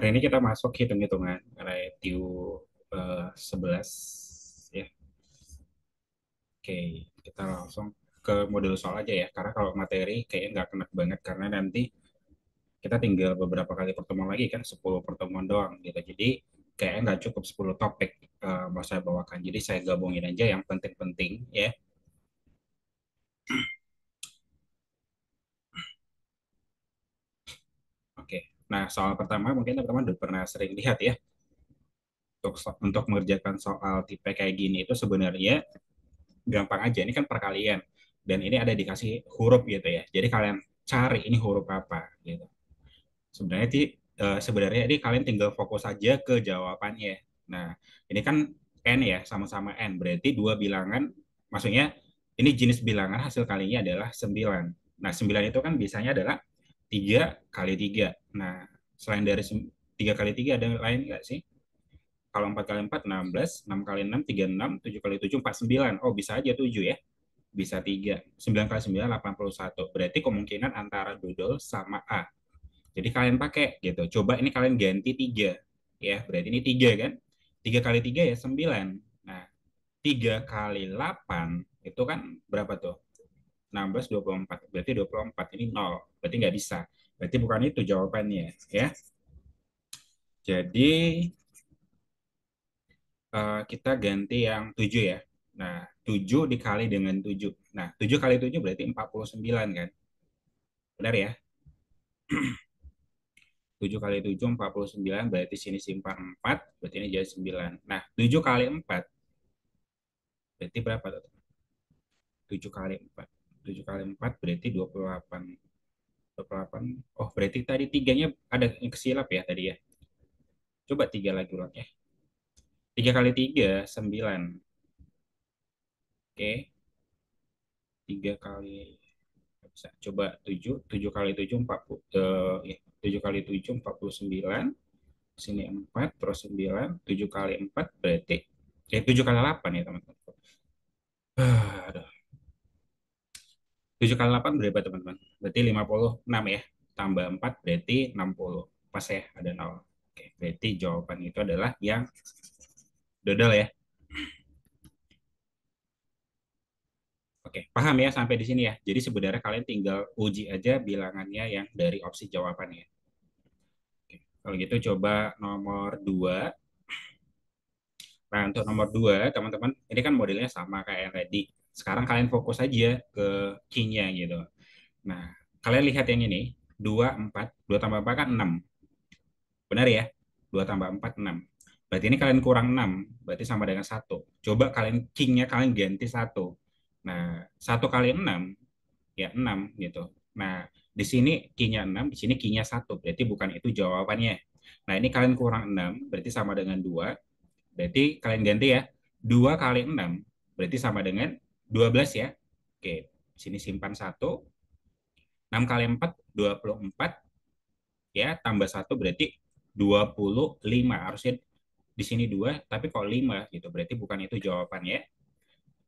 Hari ini kita masuk hitung-hitungan review 11 ya. Oke, kita langsung ke modul soal aja ya. Karena kalau materi kayaknya nggak kena banget karena nanti kita tinggal beberapa kali pertemuan lagi kan 10 pertemuan doang gitu. Jadi kayaknya nggak cukup 10 topik mau saya bawakan. Jadi saya gabungin aja yang penting-penting ya. Oke. Nah, soal pertama mungkin teman-teman udah pernah sering lihat ya. Untuk mengerjakan soal tipe kayak gini itu sebenarnya gampang aja. Ini kan perkalian dan ini ada dikasih huruf gitu ya. Jadi kalian cari ini huruf apa gitu. Sebenarnya sebenarnya ini kalian tinggal fokus saja ke jawabannya. Nah, ini kan n ya, sama-sama n. Berarti dua bilangan, maksudnya ini jenis bilangan hasil kalinya adalah 9. Nah, 9 itu kan biasanya adalah 3 kali 3. Nah, selain dari 3 kali 3 ada yang lain nggak sih? Kalau 4 kali 4, 16. 6 kali 6, 36. 7 kali 7, 49. Oh, bisa aja 7 ya. Bisa 3. 9 kali 9, 81. Berarti kemungkinan antara dodol sama A. Jadi kalian pakai gitu. Coba ini kalian ganti 3. Ya, berarti ini 3 kan? 3 kali 3 ya 9. Nah, 3 kali 8 itu kan berapa tuh? 16, 24. Berarti 24. Ini 0. Berarti nggak bisa. Berarti bukan itu jawabannya. Ya. Jadi kita ganti yang 7 ya. Nah, 7 dikali dengan 7. Nah, 7 kali 7 berarti 49 kan? Benar ya? 7 kali 7, 49. Berarti sini simpan 4. Berarti ini jadi 9. Nah, 7 kali 4. Berarti berapa tuh? 7 kali 4. 7 kali 4 berarti 28. 28. Oh, berarti tadi tiganya ada yang kesilap ya tadi ya. Coba 3 lagi ulang ya. 3 kali 3, 9. Oke. 3 kali bisa coba 7 7 kali 7 40 ya 7 kali 7 49 sini 4 terus 9 7 kali 4 berarti 7 kali 8 ya teman-teman. Aduh. 7 kali 8 berapa teman-teman? Berarti 56 ya. Tambah 4 berarti 60. Pas ya ada 0. Oke, berarti jawaban itu adalah yang dodol ya. Oke, paham ya sampai di sini ya. Jadi sebenarnya kalian tinggal uji aja bilangannya yang dari opsi jawabannya. Oke, kalau gitu coba nomor 2. Nah, untuk nomor 2, teman-teman, ini kan modelnya sama kayak yang tadi. Sekarang kalian fokus aja ke key-nya gitu. Nah, kalian lihat yang ini, 2 4 2 tambah 4 kan 6. Benar ya? 2 tambah 4 6. Berarti ini kalian kurang 6, berarti sama dengan 1. Coba kalian key-nya kalian ganti 1. Nah, 1 kali 6, ya 6 gitu. Nah, di sini key-nya 6, di sini key-nya 1. Berarti bukan itu jawabannya. Nah, ini kalian kurang 6, berarti sama dengan 2. Berarti kalian ganti ya. 2 kali 6 berarti sama dengan 12 ya. Oke, sini simpan 1. 6 kali 4, 24. Ya, tambah 1 berarti 25. Harusnya di sini 2, tapi kok 5 gitu. Berarti bukan itu jawabannya.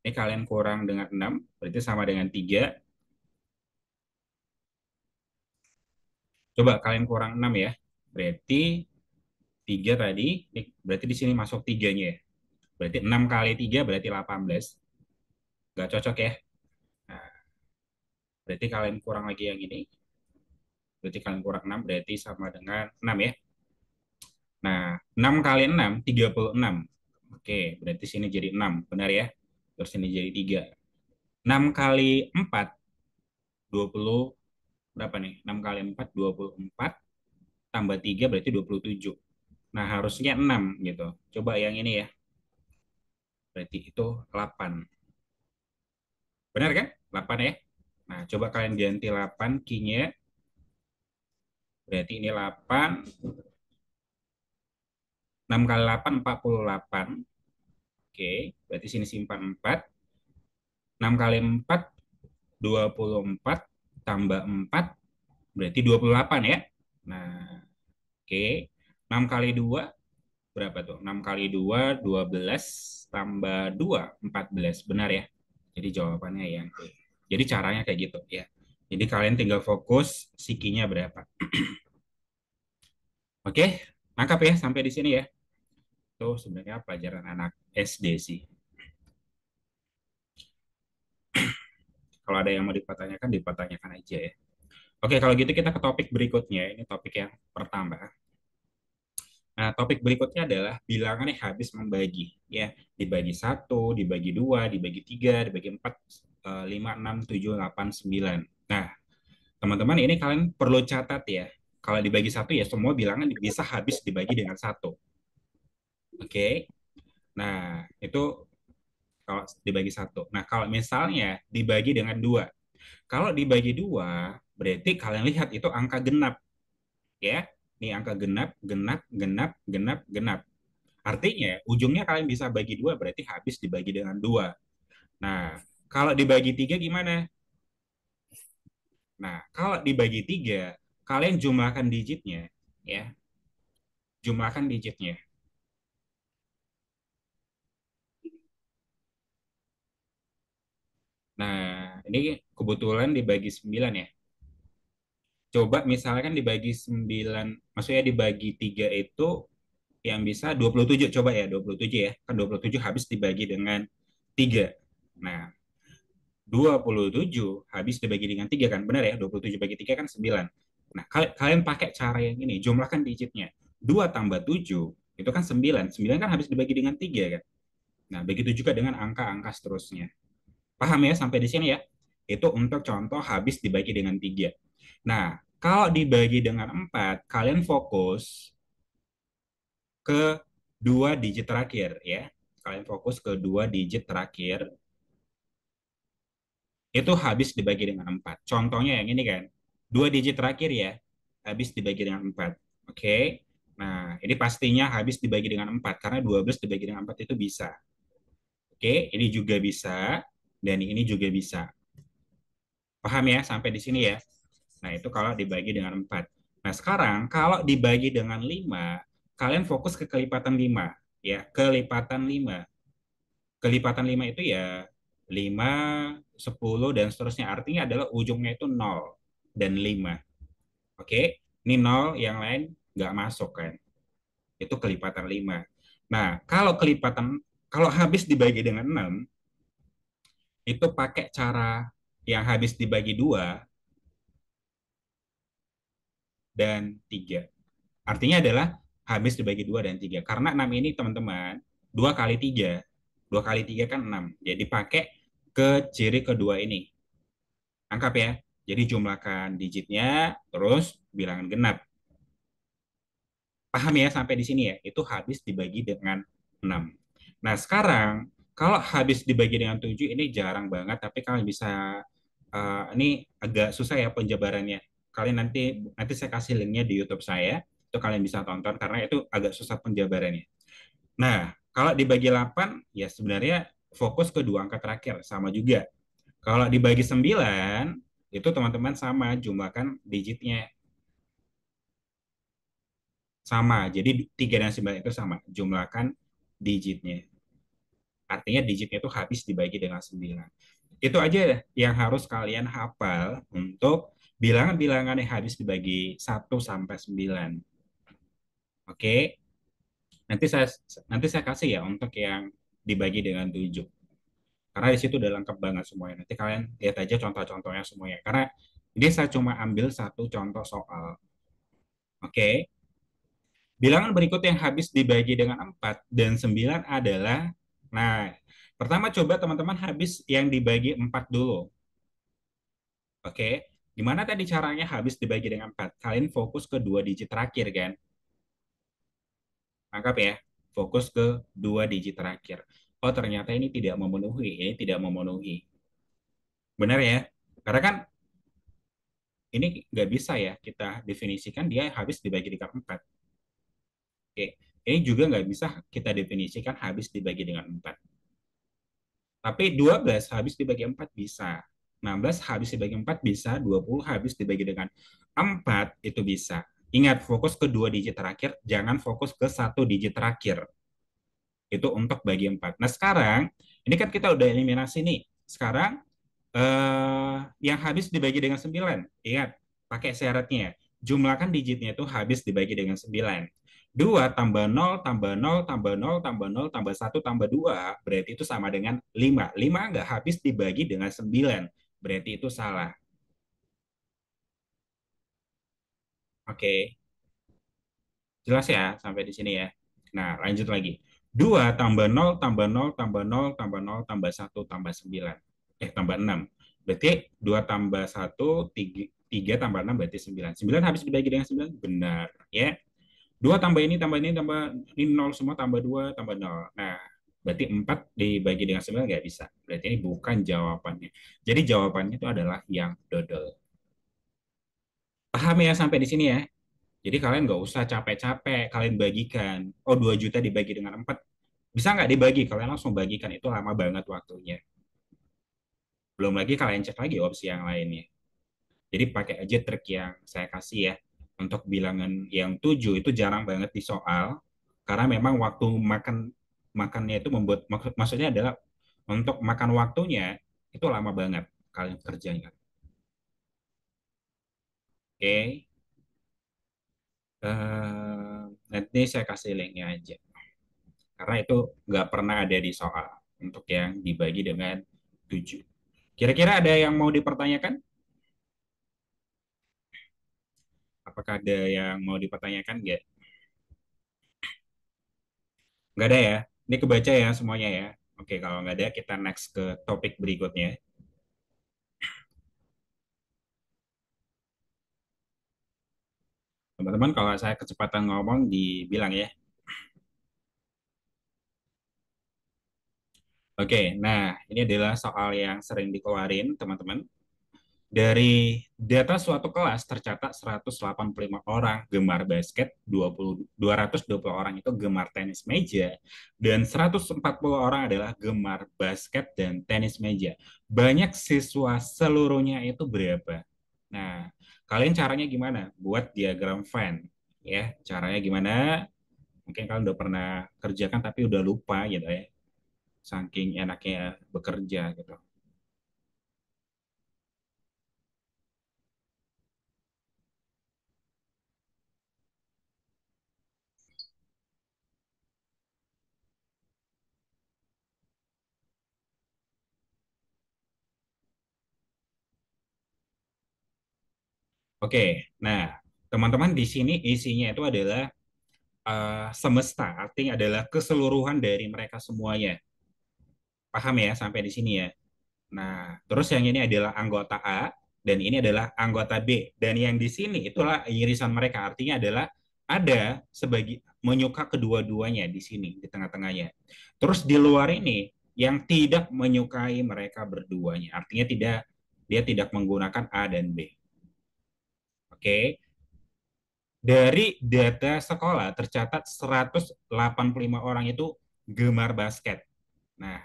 Ini kalian kurang dengan 6, berarti sama dengan 3. Coba kalian kurang 6 ya. Berarti 3 tadi, berarti di sini masuk 3-nya ya. Berarti 6 kali 3 berarti 18. Nggak cocok ya. Nah, berarti kalian kurang lagi yang ini. Berarti kalian kurang 6 berarti sama dengan 6 ya. Nah, 6 kali 6, 36. Oke, berarti sini jadi 6. Benar ya? Terus sini jadi 3. 6 kali 4, 20. Berapa nih? 6 kali 4, 24. Tambah 3 berarti 27. Nah, harusnya 6 gitu. Coba yang ini ya. Berarti itu 8. Benar kan? 8 ya. Nah, coba kalian ganti 8 key-nya. Berarti ini 8. 6 kali 8, 48. Oke, berarti sini simpan 4. 6 kali 4, 24. Tambah 4, berarti 28 ya. Nah, oke. 6 kali 2, berapa tuh? 6 kali 2, 12. Tambah 2, 14. Benar ya? Jadi jawabannya yang B. Jadi caranya kayak gitu ya. Jadi kalian tinggal fokus sikinya berapa. Oke? Nangkap ya sampai di sini ya. Itu sebenarnya pelajaran anak SD sih. Kalau ada yang mau dipertanyakan, dipertanyakan aja ya. Oke, kalau gitu kita ke topik berikutnya. Ini topik yang pertama. Nah, topik berikutnya adalah bilangan yang habis membagi. Ya, dibagi satu, dibagi dua, dibagi tiga, dibagi empat, lima, enam, tujuh, delapan, sembilan. Nah, teman-teman ini kalian perlu catat ya. Kalau dibagi satu ya semua bilangan bisa habis dibagi dengan satu. Oke. Nah, itu kalau dibagi satu. Nah, kalau misalnya dibagi dengan dua. Kalau dibagi dua, berarti kalian lihat itu angka genap. Ya, ini angka genap, genap, genap, genap, genap. Artinya, ujungnya kalian bisa bagi dua, berarti habis dibagi dengan dua. Nah, kalau dibagi tiga gimana? Nah, kalau dibagi tiga, kalian jumlahkan digitnya. Ya, jumlahkan digitnya. Nah, ini kebetulan dibagi 9 ya. Coba misalkan dibagi 9, maksudnya dibagi 3 itu yang bisa 27. Coba ya, 27 ya. Kan 27 habis dibagi dengan 3. Nah, 27 habis dibagi dengan 3 kan? Benar ya, 27 bagi 3 kan 9. Nah, kalian pakai cara yang ini, jumlahkan digitnya. 2 tambah 7 itu kan 9. 9 kan habis dibagi dengan 3 kan? Nah, begitu juga dengan angka-angka seterusnya. Paham ya sampai di sini ya? Itu untuk contoh habis dibagi dengan 3. Nah, kalau dibagi dengan 4, kalian fokus ke dua digit terakhir ya. Kalian fokus ke dua digit terakhir, itu habis dibagi dengan 4. Contohnya yang ini kan, dua digit terakhir ya, habis dibagi dengan 4. Oke, nah ini pastinya habis dibagi dengan 4, karena 12 dibagi dengan 4 itu bisa. Oke, ini juga bisa, dan ini juga bisa. Paham ya sampai di sini ya? Nah, itu kalau dibagi dengan 4. Nah, sekarang kalau dibagi dengan 5, kalian fokus ke kelipatan 5. Ya, kelipatan 5. Kelipatan 5 itu ya 5, 10, dan seterusnya. Artinya adalah ujungnya itu 0 dan 5. Oke? Ini 0, yang lain nggak masuk kan. Itu kelipatan 5. Nah, kalau habis dibagi dengan 6, itu pakai cara yang habis dibagi 2 dan 3. Artinya adalah habis dibagi 2 dan 3. Karena 6 ini teman-teman, 2 kali 3. 2 kali 3 kan 6. Jadi pakai ke ciri kedua ini. Angkap ya. Jadi jumlahkan digitnya, terus bilangan genap. Paham ya sampai di sini ya? Itu habis dibagi dengan 6. Nah, sekarang kalau habis dibagi dengan 7 ini jarang banget, tapi kalian bisa, ini agak susah ya penjabarannya. Kalian nanti nanti saya kasih linknya di YouTube saya, itu kalian bisa tonton karena itu agak susah penjabarannya. Nah, kalau dibagi 8 ya sebenarnya fokus ke dua angka terakhir sama juga. Kalau dibagi 9 itu teman-teman sama jumlahkan digitnya sama. Jadi 3 dan 9 itu sama, jumlahkan digitnya. Artinya digitnya itu habis dibagi dengan 9. Itu aja yang harus kalian hafal untuk bilangan-bilangan yang habis dibagi 1 sampai 9. Oke, nanti saya nanti saya kasih ya untuk yang dibagi dengan 7. Karena di situ udah lengkap banget semuanya. Nanti kalian lihat aja contoh-contohnya semuanya. Karena ini saya cuma ambil satu contoh soal. Oke, bilangan berikut yang habis dibagi dengan 4 dan 9 adalah, nah, pertama coba teman-teman habis yang dibagi 4 dulu. Oke, gimana tadi caranya habis dibagi dengan 4? Kalian fokus ke dua digit terakhir kan? Anggap ya, fokus ke dua digit terakhir. Oh, ternyata ini tidak memenuhi, ini tidak memenuhi. Benar ya? Karena kan ini nggak bisa ya kita definisikan dia habis dibagi dengan 4. Oke, ini juga nggak bisa kita definisikan habis dibagi dengan 4. Tapi 12 habis dibagi 4 bisa. 16 habis dibagi 4 bisa. 20 habis dibagi dengan 4 itu bisa. Ingat, fokus ke dua digit terakhir, jangan fokus ke satu digit terakhir. Itu untuk bagi 4. Nah, sekarang, ini kan kita udah eliminasi nih. Sekarang, yang habis dibagi dengan 9. Ingat, pakai syaratnya. Jumlahkan digitnya itu habis dibagi dengan 9. 2 tambah nol tambah nol tambah nol tambah nol tambah satu tambah 2 berarti itu sama dengan 5. 5 nggak habis dibagi dengan 9. Berarti itu salah. Oke, jelas ya sampai di sini ya. Nah, lanjut lagi. 2 tambah nol tambah nol tambah nol tambah nol tambah satu tambah 9. Tambah 6. Berarti 2 tambah satu 3 tambah 6 berarti 9. 9 habis dibagi dengan 9? Benar. Ya. 2 tambah ini, tambah ini 0 semua, tambah 2 tambah nol. Nah, berarti 4 dibagi dengan 9 nggak bisa. Berarti ini bukan jawabannya. Jadi jawabannya itu adalah yang dodol. Paham ya sampai di sini ya? Jadi kalian nggak usah capek-capek, kalian bagikan. Oh, 2 juta dibagi dengan 4. Bisa nggak dibagi? Kalian langsung bagikan, itu lama banget waktunya. Belum lagi kalian cek lagi opsi yang lainnya. Jadi pakai aja trik yang saya kasih ya. Untuk bilangan yang 7 itu jarang banget di soal. Karena memang waktu makannya itu maksudnya adalah untuk makan waktunya itu lama banget kalian kerjanya. Oke. Nanti saya kasih linknya aja. Karena itu nggak pernah ada di soal untuk yang dibagi dengan 7. Kira-kira ada yang mau dipertanyakan? Apakah ada yang mau dipertanyakan? Nggak? Nggak ada ya? Ini kebaca ya semuanya ya? Oke, kalau nggak ada, kita next ke topik berikutnya. Teman-teman, kalau saya kecepatan ngomong, dibilang ya. Oke, nah ini adalah soal yang sering dikeluarin, teman-teman. Dari data suatu kelas tercatat 185 orang gemar basket, 220 orang itu gemar tenis meja, dan 140 orang adalah gemar basket dan tenis meja. Banyak siswa seluruhnya itu berapa? Nah, kalian caranya gimana? Buat diagram Venn. Ya, caranya gimana? Mungkin kalian udah pernah kerjakan tapi udah lupa gitu ya. Saking enaknya bekerja gitu. Oke, nah teman-teman di sini isinya itu adalah semesta, artinya adalah keseluruhan dari mereka semuanya. Paham ya sampai di sini ya? Nah, terus yang ini adalah anggota A dan ini adalah anggota B. Dan yang di sini itulah irisan mereka, artinya adalah ada sebagai menyuka kedua-duanya di sini di tengah-tengahnya. Terus di luar ini yang tidak menyukai mereka berduanya, artinya dia tidak menggunakan A dan B. Oke, dari data sekolah tercatat 185 orang itu gemar basket. Nah,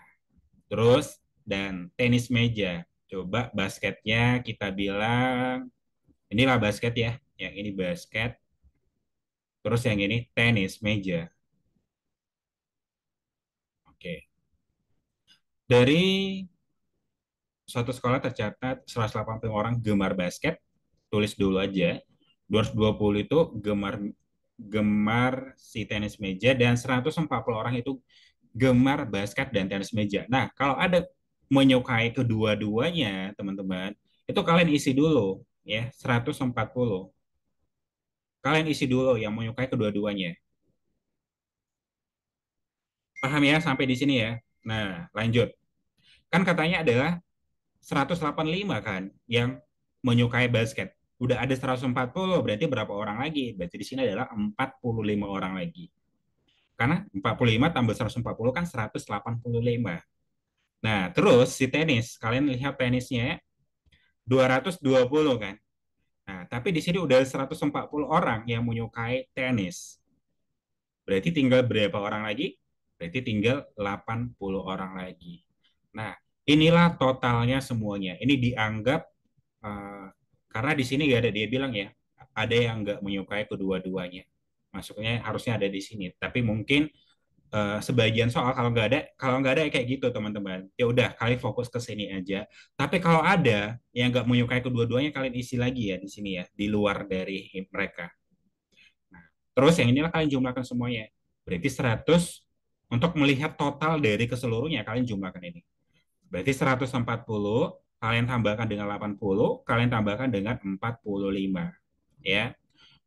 terus dan tenis meja. Coba basketnya kita bilang inilah basket ya. Yang ini basket, terus yang ini tenis meja. Oke. Dari suatu sekolah tercatat 180 orang gemar basket, tulis dulu aja. 220 itu gemar gemar si tenis meja dan 140 orang itu gemar basket dan tenis meja. Nah, kalau ada menyukai kedua-duanya, teman-teman, itu kalian isi dulu ya, 140. Kalian isi dulu yang menyukai kedua-duanya. Paham ya sampai di sini ya? Nah, lanjut. Kan katanya adalah 185 kan yang menyukai basket. Udah ada 140, berarti berapa orang lagi? Berarti di sini adalah 45 orang lagi. Karena 45 tambah 140 kan 185. Nah, terus si tenis, kalian lihat tenisnya 220 kan. Nah, tapi di sini udah 140 orang yang menyukai tenis. Berarti tinggal berapa orang lagi? Berarti tinggal 80 orang lagi. Nah, inilah totalnya semuanya. Ini dianggap karena di sini nggak ada, dia bilang ya, ada yang nggak menyukai kedua-duanya. Masuknya harusnya ada di sini. Tapi mungkin sebagian soal kalau nggak ada ya kayak gitu teman-teman, ya udah kalian fokus ke sini aja. Tapi kalau ada yang nggak menyukai kedua-duanya, kalian isi lagi ya di sini ya, di luar dari mereka. Terus yang inilah kalian jumlahkan semuanya. Berarti 100 untuk melihat total dari keseluruhnya kalian jumlahkan ini. Berarti 140 kalian tambahkan dengan 80, kalian tambahkan dengan 45. Ya.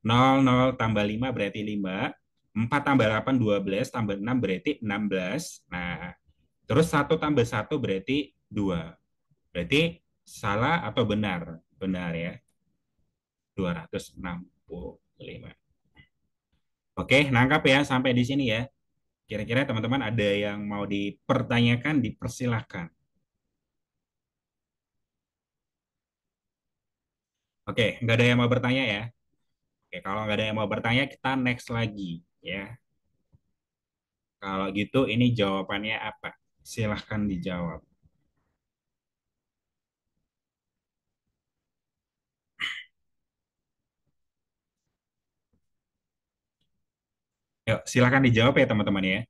0 tambah 5 berarti 5. 4 tambah 8 12 tambah 6 berarti 16. Nah, terus 1 tambah 1 berarti 2. Berarti salah atau benar? Benar ya. 265. Oke, nangkap ya sampai di sini ya. Kira-kira teman-teman ada yang mau dipertanyakan, dipersilahkan. Oke, nggak ada yang mau bertanya ya. Oke, kalau nggak ada yang mau bertanya, kita next lagi ya. Kalau gitu, ini jawabannya apa? Silahkan dijawab. Yuk, silahkan dijawab ya teman-teman ya.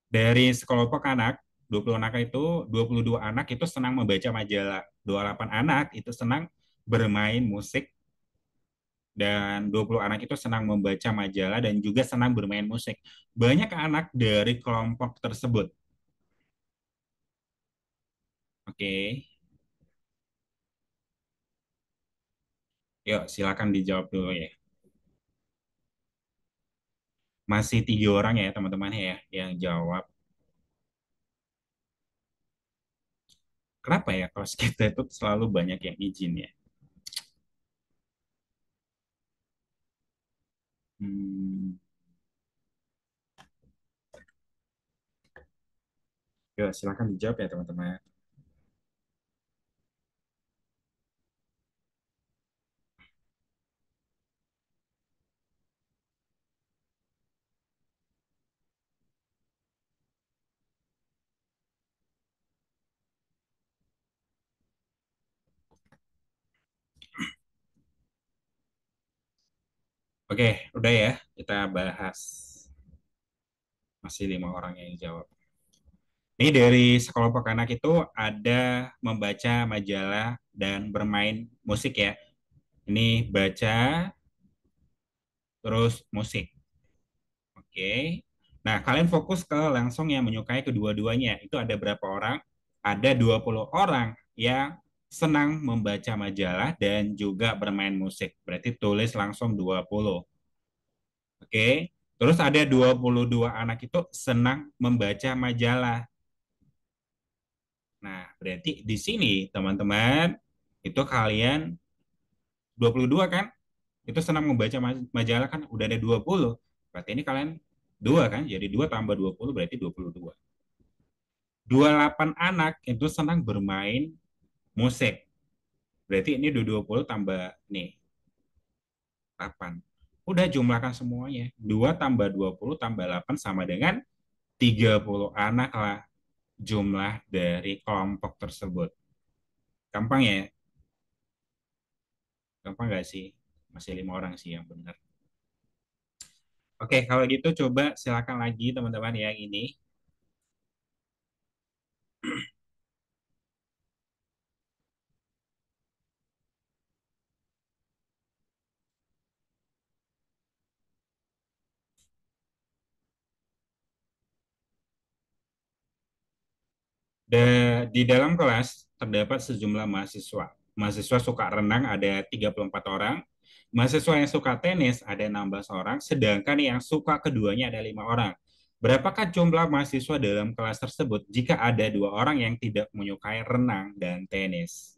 Dari sekelompok anak, 20 anak itu, 22 anak itu senang membaca majalah. 28 anak itu senang bermain musik, dan 20 anak itu senang membaca majalah dan juga senang bermain musik. Banyak anak dari kelompok tersebut. Oke, yuk silakan dijawab dulu ya. Masih 3 orang ya teman-teman ya yang jawab. Kenapa ya kelas kita itu selalu banyak yang izin ya? Hmm, yuk silakan dijawab ya teman-teman. Oke, udah ya kita bahas. Masih 5 orang yang jawab. Ini dari sekelompok anak itu ada membaca majalah dan bermain musik ya. Ini baca terus musik. Oke. Nah, kalian fokus ke langsung yang menyukai kedua-duanya. Itu ada berapa orang? Ada 20 orang yang senang membaca majalah dan juga bermain musik. Berarti tulis langsung 20. Oke. Terus ada 22 anak itu senang membaca majalah. Nah, berarti di sini teman-teman itu kalian 22 kan? Itu senang membaca majalah kan udah ada 20. Berarti ini kalian dua kan? Jadi 2 tambah 20 berarti 22. 28 anak itu senang bermain musik. Berarti ini 20 tambah nih 8. Udah jumlahkan semuanya. 2 tambah 20 tambah 8 sama dengan 30 anak lah jumlah dari kelompok tersebut. Gampang ya? Gampang nggak sih? Masih 5 orang sih yang benar. Oke, kalau gitu coba silakan lagi teman-teman yang ini. Di dalam kelas terdapat sejumlah mahasiswa. Mahasiswa suka renang ada 34 orang. Mahasiswa yang suka tenis ada 16 orang, sedangkan yang suka keduanya ada 5 orang. Berapakah jumlah mahasiswa dalam kelas tersebut jika ada 2 orang yang tidak menyukai renang dan tenis?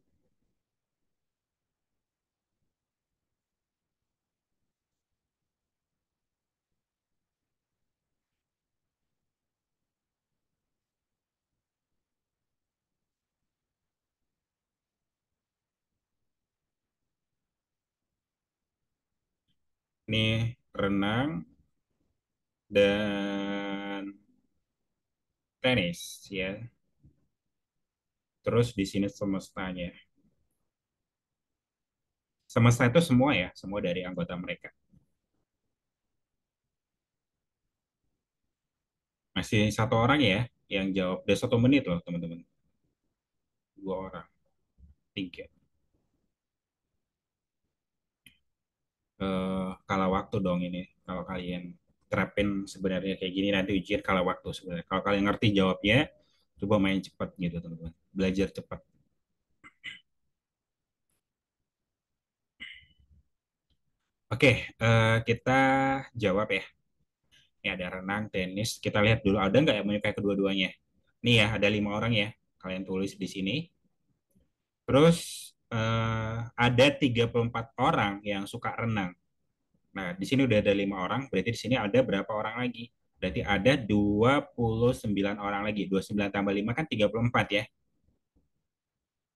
Ini renang dan tenis ya. Terus di sini semestanya. Semesta itu semua ya, semua dari anggota mereka. Masih 1 orang ya yang jawab. Udah 1 menit loh teman-teman. 2 orang, 3. Kalau waktu dong ini. Kalau kalian terapin sebenarnya kayak gini nanti ujian kalau waktu sebenarnya. Kalau kalian ngerti jawabnya, coba main cepat gitu teman-teman. Belajar cepat. Oke, kita jawab ya. Ini ada renang, tenis. Kita lihat dulu ada nggak yang menyukai kedua-duanya. Nih ya, ada 5 orang ya. Kalian tulis di sini. Terus ada 34 orang yang suka renang. Nah, di sini udah ada 5 orang, berarti di sini ada berapa orang lagi? Berarti ada 29 orang lagi. 29 tambah 5 kan 34 ya.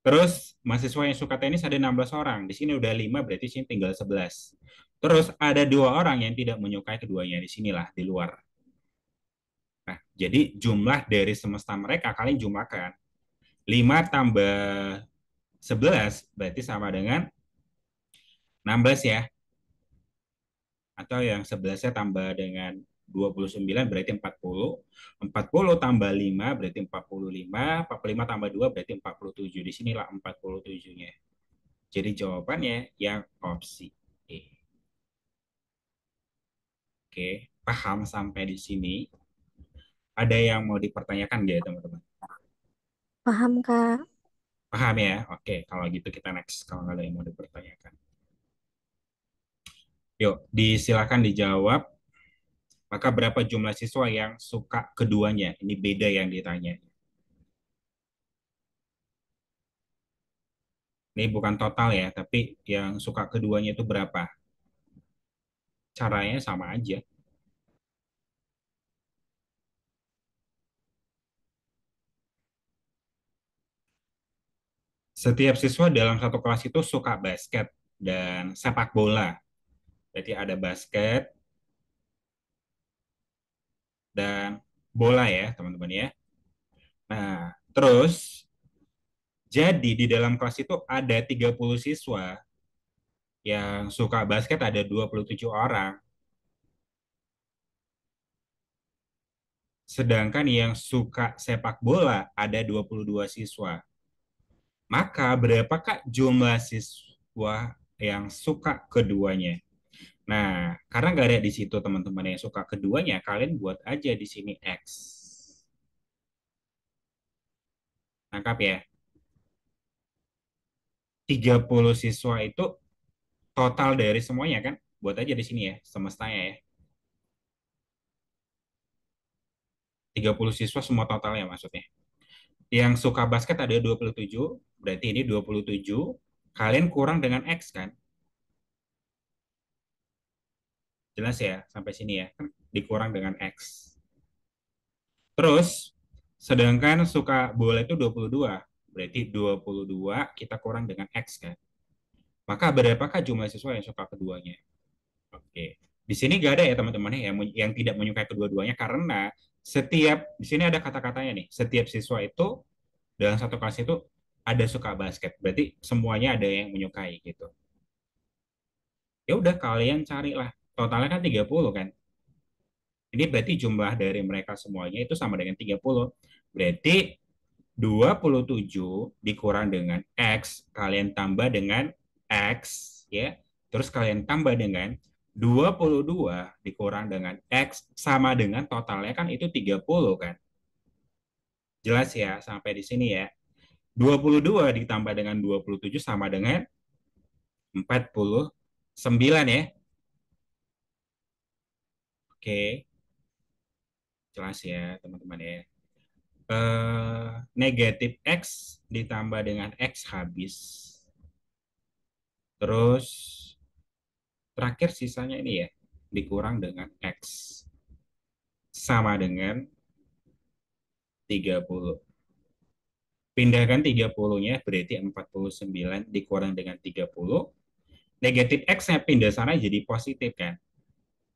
Terus mahasiswa yang suka tenis ada 16 orang. Di sini udah 5, berarti di sini tinggal 11. Terus ada 2 orang yang tidak menyukai keduanya. Di sinilah, di luar. Nah, jadi jumlah dari semesta mereka kalian jumlahkan. 5 tambah 11 berarti sama dengan 16 ya. Atau yang 11-nya tambah dengan 29 berarti 40. 40 tambah 5 berarti 45. 45 tambah 2 berarti 47. Di sinilah 47-nya. Jadi jawabannya yang opsi E. Oke, paham sampai di sini? Ada yang mau dipertanyakan nggak ya teman-teman? Paham, Kak. Paham ya? Oke, kalau gitu kita next. Kalau nggak ada yang mau dipertanyakan. Yuk, disilakan dijawab. Maka berapa jumlah siswa yang suka keduanya? Ini beda yang ditanya. Ini bukan total ya, tapi yang suka keduanya itu berapa? Caranya sama aja. Setiap siswa dalam satu kelas itu suka basket dan sepak bola. Jadi ada basket dan bola ya, teman-teman ya. Nah, terus jadi di dalam kelas itu ada 30 siswa, yang suka basket ada 27 orang, sedangkan yang suka sepak bola ada 22 siswa. Maka berapakah jumlah siswa yang suka keduanya? Nah, karena nggak ada di situ teman-teman yang suka keduanya, kalian buat aja di sini X. Nangkap ya? 30 siswa itu total dari semuanya kan? Buat aja di sini ya, semestanya ya. 30 siswa semua totalnya maksudnya. Yang suka basket ada 27, berarti ini 27. Kalian kurang dengan X kan? Jelas ya sampai sini ya, kan dikurang dengan X. Terus, sedangkan suka bola itu 22. Berarti 22 kita kurang dengan X kan. Maka berapakah jumlah siswa yang suka keduanya? Oke. Di sini gak ada ya teman-teman yang tidak menyukai kedua-duanya karena setiap di sini ada kata-katanya nih. Setiap siswa itu dalam satu kelas itu ada suka basket. Berarti semuanya ada yang menyukai gitu. Ya udah kalian carilah. Totalnya kan 30 kan. Ini berarti jumlah dari mereka semuanya itu sama dengan 30. Berarti 27 dikurang dengan X, kalian tambah dengan X, ya. Terus kalian tambah dengan 22 dikurang dengan X, sama dengan totalnya kan itu 30 kan. Jelas ya sampai di sini ya. 22 ditambah dengan 27 sama dengan 49 ya. Oke, jelas ya teman-teman ya. Negatif X ditambah dengan X habis. Terus terakhir sisanya ini ya, dikurang dengan X. Sama dengan 30. Pindahkan 30-nya berarti 49 dikurang dengan 30. Negatif X-nya pindah sana jadi positif kan.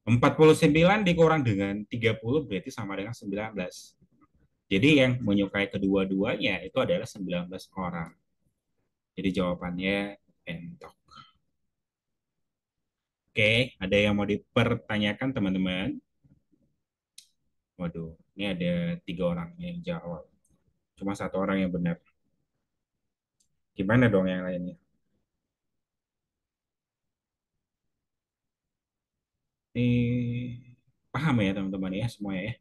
49 dikurang dengan 30 berarti sama dengan 19. Jadi yang menyukai kedua-duanya itu adalah 19 orang. Jadi jawabannya entok. Oke, ada yang mau dipertanyakan teman-teman? Waduh, ini ada 3 orang yang jawab. Cuma 1 orang yang benar. Gimana dong yang lainnya? Ini paham ya teman-teman ya semuanya ya.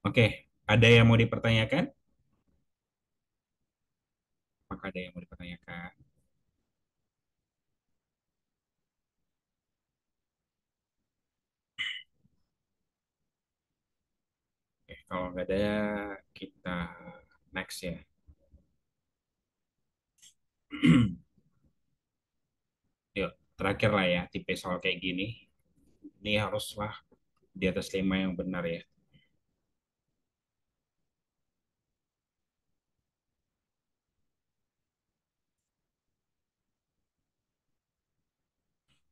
Oke, ada yang mau dipertanyakan? Apakah ada yang mau dipertanyakan? Oke, kalau nggak ada kita next ya. Yuk, terakhir lah ya tipe soal kayak gini. Ini haruslah di atas 5 yang benar ya.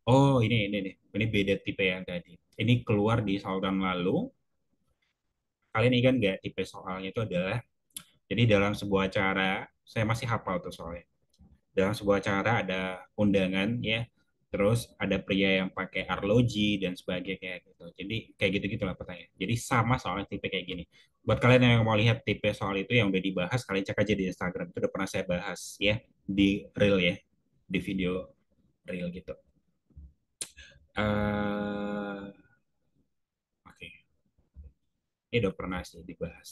Oh, ini nih. Ini beda tipe yang tadi. Ini keluar di soal tahun lalu. Kalian ingat nggak tipe soalnya itu adalah, jadi dalam sebuah acara, saya masih hafal tuh soalnya. Dalam sebuah acara ada undangan ya, terus ada pria yang pakai arloji dan sebagainya kayak gitu. Jadi kayak gitu-gitulah pertanyaan. Jadi sama soalnya tipe kayak gini. Buat kalian yang mau lihat tipe soal itu yang udah dibahas, kalian cek aja di Instagram. Itu udah pernah saya bahas ya di reel ya, di video reel gitu. Oke, ini udah pernah sih dibahas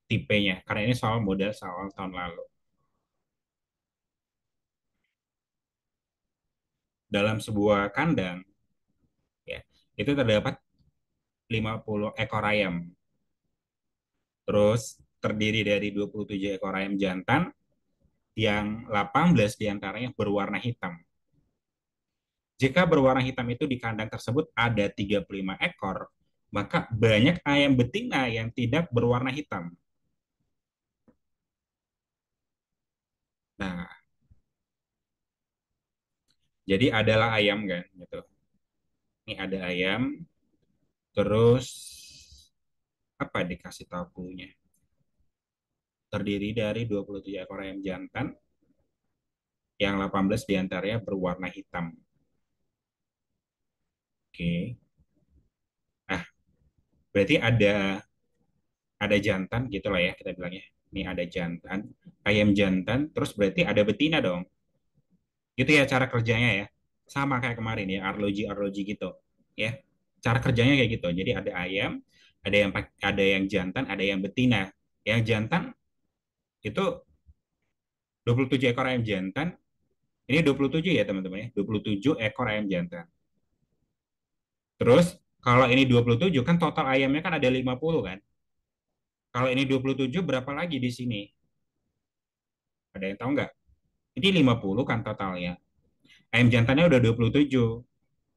tipenya. Karena ini soal model soal tahun lalu. Dalam sebuah kandang ya, itu terdapat 50 ekor ayam. Terus terdiri dari 27 ekor ayam jantan yang 18 diantaranya berwarna hitam. Jika berwarna hitam itu di kandang tersebut ada 35 ekor, maka banyak ayam betina yang tidak berwarna hitam. Nah, jadi adalah ayam kan gitu. Ini ada ayam, terus apa dikasih tahu clue-nya? Terdiri dari 27 ekor ayam jantan yang 18 diantaranya berwarna hitam. Oke. Nah, berarti ada jantan gitu lah ya kita bilangnya. Ini ada jantan, ayam jantan, terus berarti ada betina dong. Gitu ya cara kerjanya ya. Sama kayak kemarin ya, arloji-arloji gitu. Ya. Cara kerjanya kayak gitu. Jadi ada ayam, ada yang jantan, ada yang betina. Yang jantan itu 27 ekor ayam jantan. Ini 27 ya teman-teman ya. 27 ekor ayam jantan. Terus kalau ini 27 kan total ayamnya kan ada 50 kan. Kalau ini 27 berapa lagi di sini? Ada yang tahu nggak? Ini 50 kan totalnya. Ayam jantannya udah 27.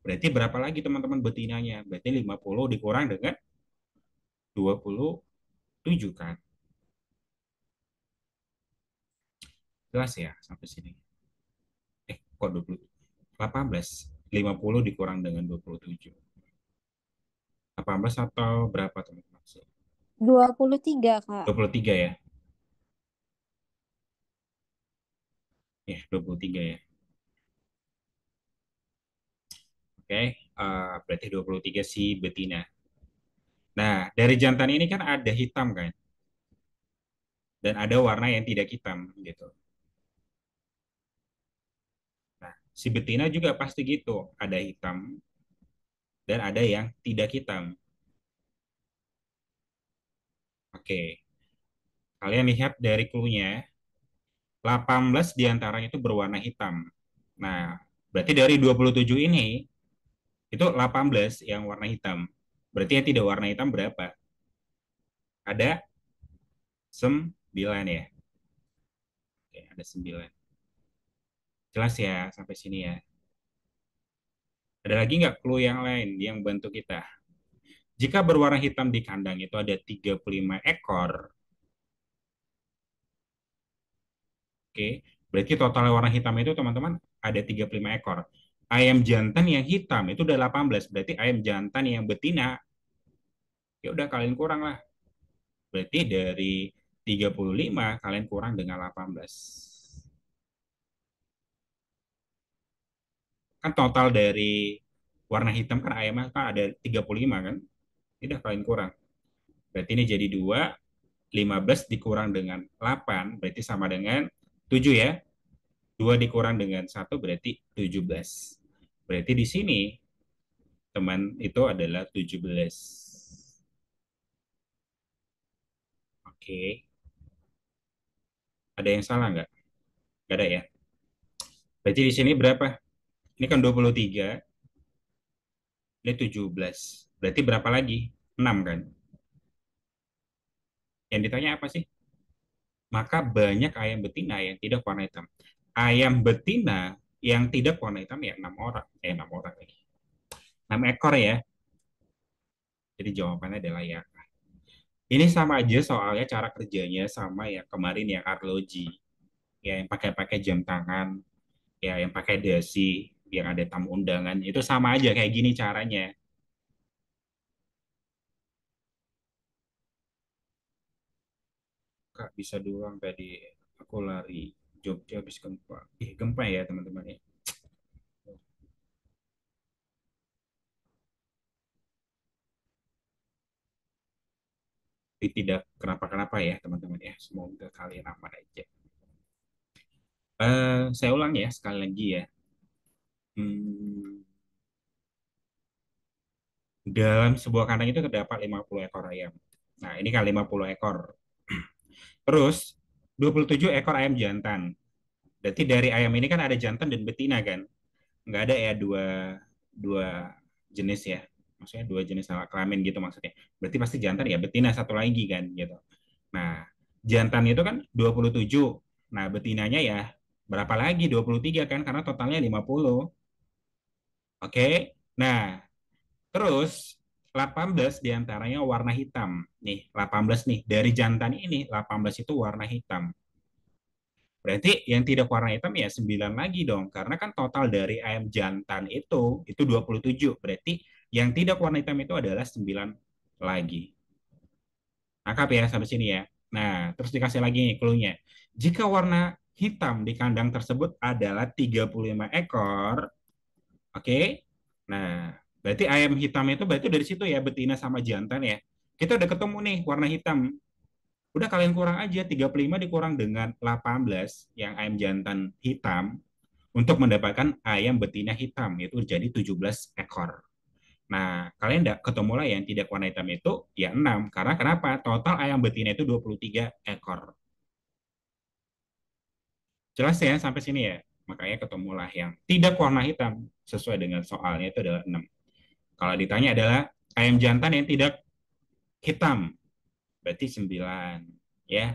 Berarti berapa lagi teman-teman betinanya? Berarti 50 dikurang dengan 27 kan? Jelas ya sampai sini. Kok 20? 18. 50 dikurang dengan 27. 18 atau berapa teman-teman? 23, Kak. 23 ya? Ya, 23 ya. Oke, berarti 23 si betina. Nah, dari jantan ini kan ada hitam kan? Dan ada warna yang tidak hitam gitu. Nah, si betina juga pasti gitu. Ada hitam dan ada yang tidak hitam. Oke, kalian lihat dari clue-nya, 18 diantaranya itu berwarna hitam. Nah, berarti dari 27 ini, itu 18 yang warna hitam. Berarti yang tidak warna hitam berapa? Ada 9 ya. Oke, ada 9. Jelas ya sampai sini ya. Ada lagi nggak clue yang lain yang bantu kita? Jika berwarna hitam di kandang itu ada 35 ekor, oke, berarti total warna hitam itu teman-teman ada 35 ekor. Ayam jantan yang hitam itu udah 18, berarti ayam jantan yang betina ya udah kalian kurang lah. Berarti dari 35 kalian kurang dengan 18. Kan total dari warna hitam kan ayamnya kan ada 35 kan? Tidak kalian kurang. Berarti ini jadi 2, 15 dikurang dengan 8 berarti sama dengan 7 ya. 2 dikurang dengan satu berarti 17. Berarti di sini teman itu adalah 17. Oke, ada yang salah nggak? Nggak ada ya. Berarti di sini berapa? Ini kan 23, ini 17. Berarti berapa lagi? 6 kan? Yang ditanya apa sih? Maka banyak ayam betina yang tidak warna hitam. Ayam betina yang tidak warna hitam ya 6 orang. 6 orang lagi. 6 ekor ya. Jadi jawabannya adalah ya. Ini sama aja soalnya cara kerjanya sama yang kemarin yang arloji. Ya yang pakai-pakai jam tangan, ya yang pakai dasi, yang ada tamu undangan. Itu sama aja kayak gini caranya. Kak bisa doang tadi aku lari Jogja habis gempa. Gempa ya teman-teman ya. Tapi tidak kenapa-kenapa ya teman-teman ya. Semoga kalian aman aja. Saya ulang ya sekali lagi ya. Hmm, dalam sebuah kandang itu terdapat 50 ekor ayam. Nah, ini kan 50 ekor. Terus 27 ekor ayam jantan. Berarti dari ayam ini kan ada jantan dan betina kan? Nggak ada ya dua dua jenis ya. Maksudnya dua jenis alat kelamin gitu maksudnya. Berarti pasti jantan ya betina satu lagi kan gitu. Nah, jantan itu kan 27. Nah, betinanya ya berapa lagi? 23 kan karena totalnya 50. Oke. Nah, terus 18 diantaranya warna hitam. Nih, 18 nih. Dari jantan ini 18 itu warna hitam. Berarti yang tidak warna hitam ya 9 lagi dong. Karena kan total dari ayam jantan itu 27. Berarti yang tidak warna hitam itu adalah 9 lagi. Angkap ya sampai sini ya. Nah, terus dikasih lagi nih clue-nya. Jika warna hitam di kandang tersebut adalah 35 ekor, oke? Nah, berarti ayam hitam itu berarti dari situ ya betina sama jantan ya. Kita udah ketemu nih warna hitam. Udah kalian kurang aja 35 dikurang dengan 18 yang ayam jantan hitam untuk mendapatkan ayam betina hitam itu jadi 17 ekor. Nah, kalian tidak ketemu lah yang tidak warna hitam itu ya 6. Karena kenapa? Total ayam betina itu 23 ekor. Jelas ya sampai sini ya? Makanya ketemulah yang tidak warna hitam sesuai dengan soalnya itu adalah 6. Kalau ditanya adalah ayam jantan yang tidak hitam, berarti 9. Ya.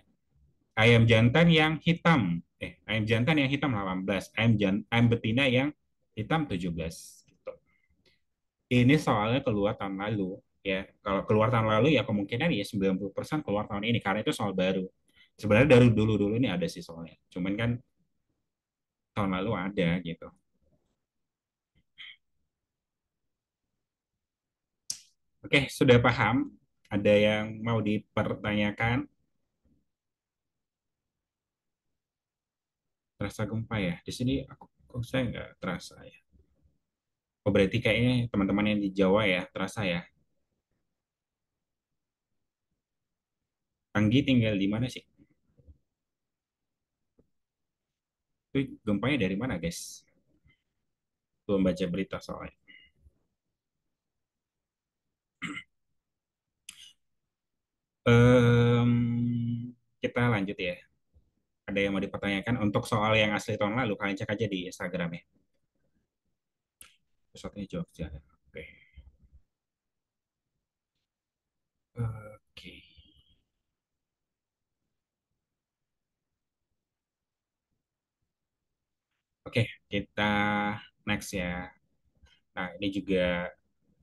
Ayam jantan yang hitam, ayam jantan yang hitam 18. Ayam betina yang hitam 17. Gitu. Ini soalnya keluar tahun lalu. Ya, kalau keluar tahun lalu ya kemungkinan ya 90% keluar tahun ini karena itu soal baru. Sebenarnya dari dulu-dulu ini ada sih soalnya. Cuman kan tahun lalu ada gitu. Oke, sudah paham? Ada yang mau dipertanyakan? Terasa gempa ya? Di sini aku kok saya nggak terasa ya. Oh, berarti kayaknya teman-teman yang di Jawa ya terasa ya. Anggi tinggal di mana sih? Itu gempanya dari mana, guys? Belum baca berita soalnya. Em, kita lanjut ya. Ada yang mau dipertanyakan untuk soal yang asli tahun lalu, kalian cek aja di Instagram ya. Pesawatnya Jogja. Oke. Oke. Oke, kita next ya. Nah, ini juga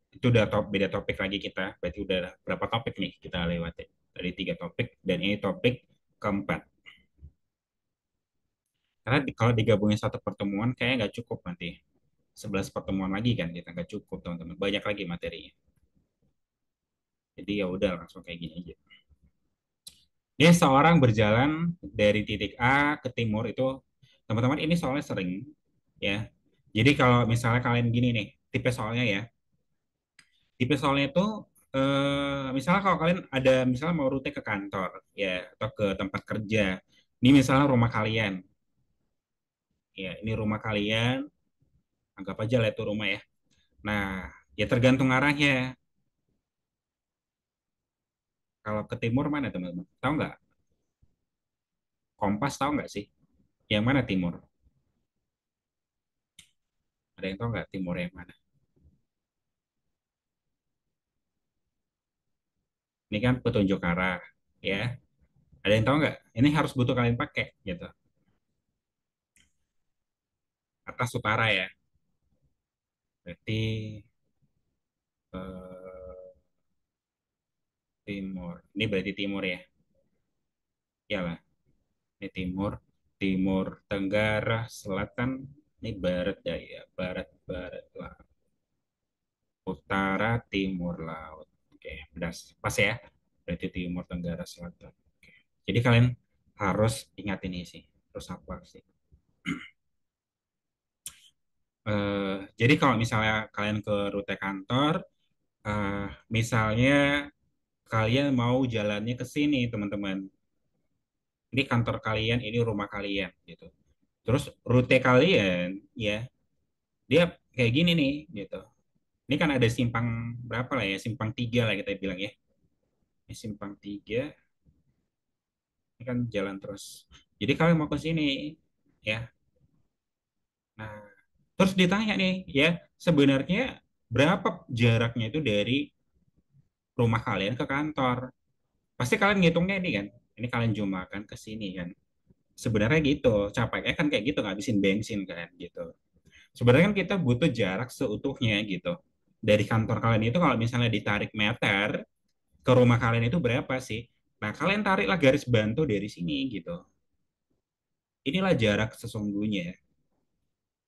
itu udah beda topik lagi kita. Berarti udah berapa topik nih kita lewati? Dari 3 topik dan ini topik keempat. Karena kalau digabungin satu pertemuan kayaknya nggak cukup nanti. 11 pertemuan lagi kan kita nggak cukup teman-teman. Banyak lagi materinya. Jadi ya udah langsung kayak gini aja. Dia seorang berjalan dari titik A ke timur itu teman-teman ini soalnya sering ya. Jadi kalau misalnya kalian gini nih, tipe soalnya ya. Tipe soalnya itu misalnya kalau kalian ada misalnya mau rute ke kantor ya atau ke tempat kerja. Ini misalnya rumah kalian Ya, ini rumah kalian, anggap aja lah itu rumah ya. Nah, ya tergantung arahnya. Kalau ke timur mana teman-teman? Tahu nggak? Kompas tahu nggak sih? Yang mana timur? Ada yang tahu nggak timur yang mana? Ini kan petunjuk arah, ya. Ada yang tahu nggak? Ini harus butuh kalian pakai, gitu. Atas utara ya. Berarti eh, timur. Ini berarti timur ya. Iyalah, ini timur. Timur Tenggara, Selatan. Ini barat daya, barat, barat, lah. Utara, timur laut. Oke, udah pas ya. Berarti timur Tenggara, Selatan. Oke. Jadi kalian harus ingat ini sih. Terus apa sih? Jadi kalau misalnya kalian ke rute kantor, eh, misalnya kalian mau jalannya ke sini, teman-teman. Ini kantor kalian, ini rumah kalian, gitu. Terus rute kalian, ya, dia kayak gini nih, gitu. Ini kan ada simpang berapa lah ya? Simpang tiga lah kita bilang ya. Ini simpang tiga, ini kan jalan terus. Jadi kalian mau ke sini, ya. Nah, terus ditanya nih, ya, sebenarnya berapa jaraknya itu dari rumah kalian ke kantor? Pasti kalian ngitungnya ini kan. Ini kalian jumlahkan ke sini kan. Sebenarnya gitu, capeknya kan kayak gitu ngabisin bensin kan gitu. Sebenarnya kan kita butuh jarak seutuhnya gitu. Dari kantor kalian itu kalau misalnya ditarik meter ke rumah kalian itu berapa sih? Nah, kalian tariklah garis bantu dari sini gitu. Inilah jarak sesungguhnya.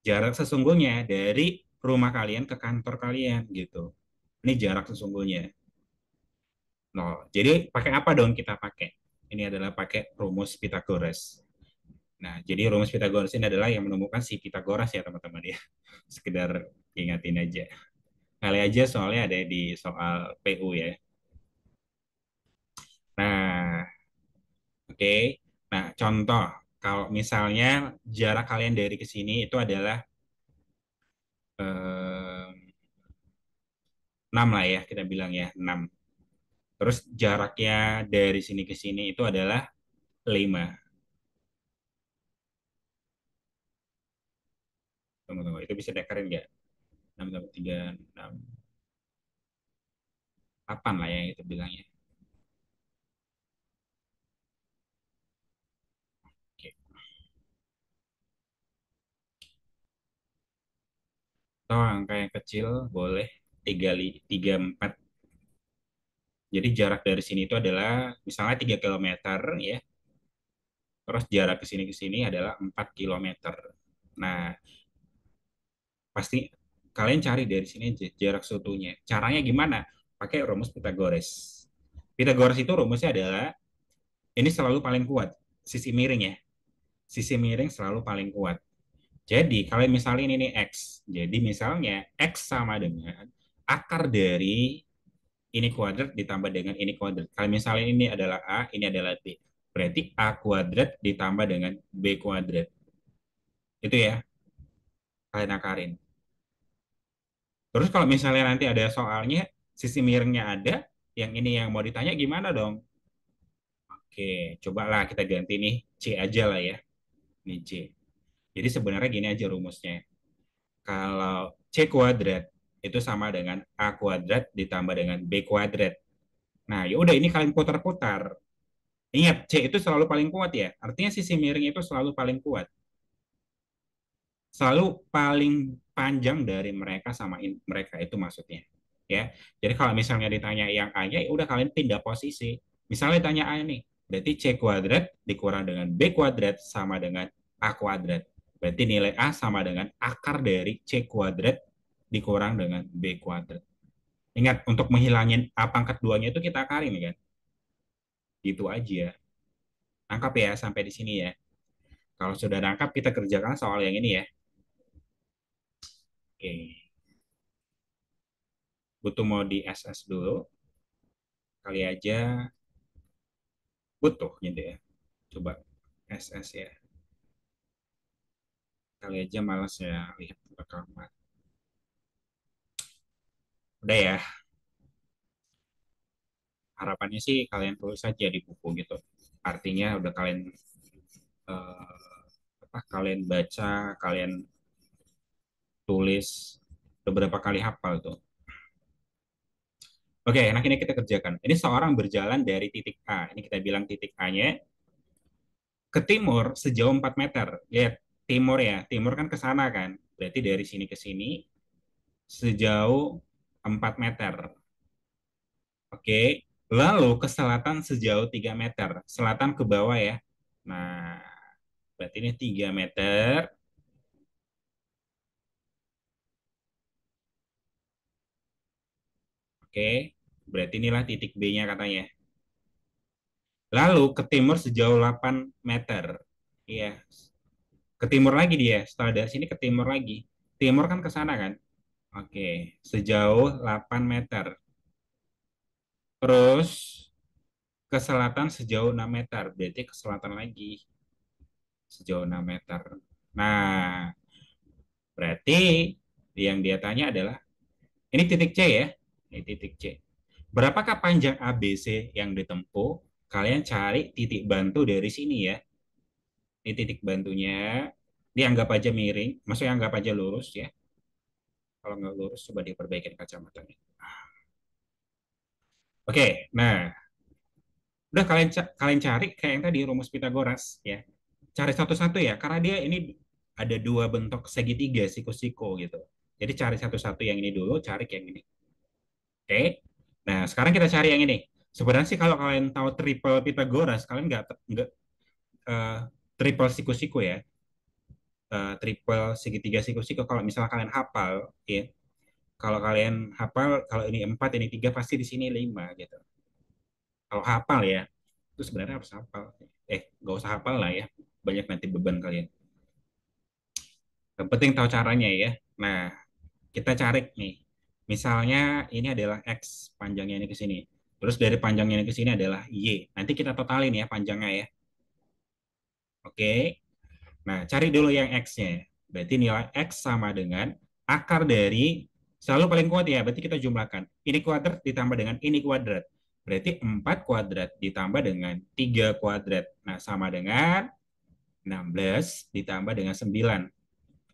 Jarak sesungguhnya dari rumah kalian ke kantor kalian gitu. Ini jarak sesungguhnya. No, jadi pakai apa dong kita pakai? Ini adalah pakai rumus Pitagoras. Nah, jadi rumus Pitagoras ini adalah yang menemukan si Pitagoras ya teman-teman ya. Sekedar ingatin aja. Kali aja soalnya ada di soal PU ya. Nah, oke. Nah, contoh kalau misalnya jarak kalian dari ke sini itu adalah 6 lah ya, kita bilang ya, 6. Terus jaraknya dari sini ke sini itu adalah 5. Tunggu-tunggu, itu bisa dekerin nggak? 6 tambah 3, 6, 8 lah ya itu bilangnya. Oke. Atau angka yang kecil boleh 3, 4. Jadi jarak dari sini itu adalah misalnya 3 kilometer ya. Terus jarak ke sini adalah 4 kilometer. Nah, pasti kalian cari dari sini jarak seutuhnya. Caranya gimana? Pakai rumus Pitagoras. Pitagoras itu rumusnya adalah ini selalu paling kuat, sisi miring ya. Sisi miring selalu paling kuat. Jadi, kalian misalnya ini X. Jadi, misalnya X sama dengan akar dari ini kuadrat ditambah dengan ini kuadrat. Kalau misalnya ini adalah A, ini adalah B. Berarti A kuadrat ditambah dengan B kuadrat. Itu ya, kalian akarin. Terus kalau misalnya nanti ada soalnya, sisi miringnya ada, yang ini yang mau ditanya gimana dong? Oke, cobalah kita ganti nih C aja lah ya. Ini C. Jadi sebenarnya gini aja rumusnya. Kalau C kuadrat itu sama dengan A kuadrat ditambah dengan B kuadrat. Nah, ya udah ini kalian putar-putar. Ingat, C itu selalu paling kuat ya. Artinya sisi miring itu selalu paling kuat. Selalu paling panjang dari mereka sama mereka itu maksudnya. Ya. Jadi kalau misalnya ditanya yang A-nya, ya udah kalian pindah posisi. Misalnya tanya A ini, berarti C kuadrat dikurang dengan B kuadrat sama dengan A kuadrat. Berarti nilai A sama dengan akar dari C kuadrat dikurang dengan B kuadrat. Ingat, untuk menghilangin A pangkat 2-nya itu kita akarin kan. Gitu aja. Angkap ya sampai di sini ya. Kalau sudah nangkap, kita kerjakan soal yang ini ya. Oke. Butuh mau di SS dulu. Kali aja butuh gitu ya. Coba SS ya. Kali aja malas ya lihat rekaman. Udah ya, harapannya sih kalian tulis aja di buku gitu. Artinya udah kalian eh, kalian baca, kalian tulis beberapa kali hafal tuh. Oke, nah ini kita kerjakan. Ini seorang berjalan dari titik A. Ini kita bilang titik A-nya ke timur sejauh 4 meter. Lihat, timur ya. Timur kan ke sana kan. Berarti dari sini ke sini sejauh 4 meter. Oke. Lalu ke selatan sejauh 3 meter. Selatan ke bawah ya. Nah, berarti ini 3 meter. Oke. Berarti inilah titik B-nya katanya. Lalu ke timur sejauh 8 meter. Iya, ke timur lagi dia. Setelah dari sini ke timur lagi. Timur kan ke sana kan? Oke, sejauh 8 meter. Terus ke selatan sejauh 6 meter. Berarti ke selatan lagi sejauh 6 meter. Nah, berarti yang dia tanya adalah, ini titik C ya? Ini titik C. Berapakah panjang ABC yang ditempuh? Kalian cari titik bantu dari sini ya. Ini titik bantunya. Dianggap aja miring. Maksudnya anggap aja lurus ya. Kalau nggak lurus, coba diperbaikin kacamatanya. Oke, nah udah kalian cari kayak yang tadi rumus Pitagoras ya. Cari satu-satu ya, karena dia ini ada dua bentuk segitiga siku-siku gitu. Jadi cari satu-satu yang ini dulu, cari yang ini. Oke. Nah, sekarang kita cari yang ini. Sebenarnya sih kalau kalian tahu triple Pitagoras, kalian nggak eh, triple siku-siku ya. Triple segitiga siku-siku kalau misalnya kalian hafal ya. Kalau kalian hafal kalau ini 4 ini 3 pasti di sini 5 gitu. Kalau hafal ya, itu sebenarnya harus hafal. Nggak usah hafal lah ya. Banyak nanti beban kalian. Yang penting tahu caranya ya. Nah, kita cari nih. Misalnya ini adalah X, panjangnya ini ke sini. Terus dari panjangnya ini ke sini adalah Y. Nanti kita totalin ya panjangnya ya. Oke. Nah, cari dulu yang X-nya. Berarti nilai X sama dengan akar dari, selalu paling kuat ya, berarti kita jumlahkan. Ini kuadrat ditambah dengan ini kuadrat. Berarti 4 kuadrat ditambah dengan 3 kuadrat. Nah, sama dengan 16 ditambah dengan 9.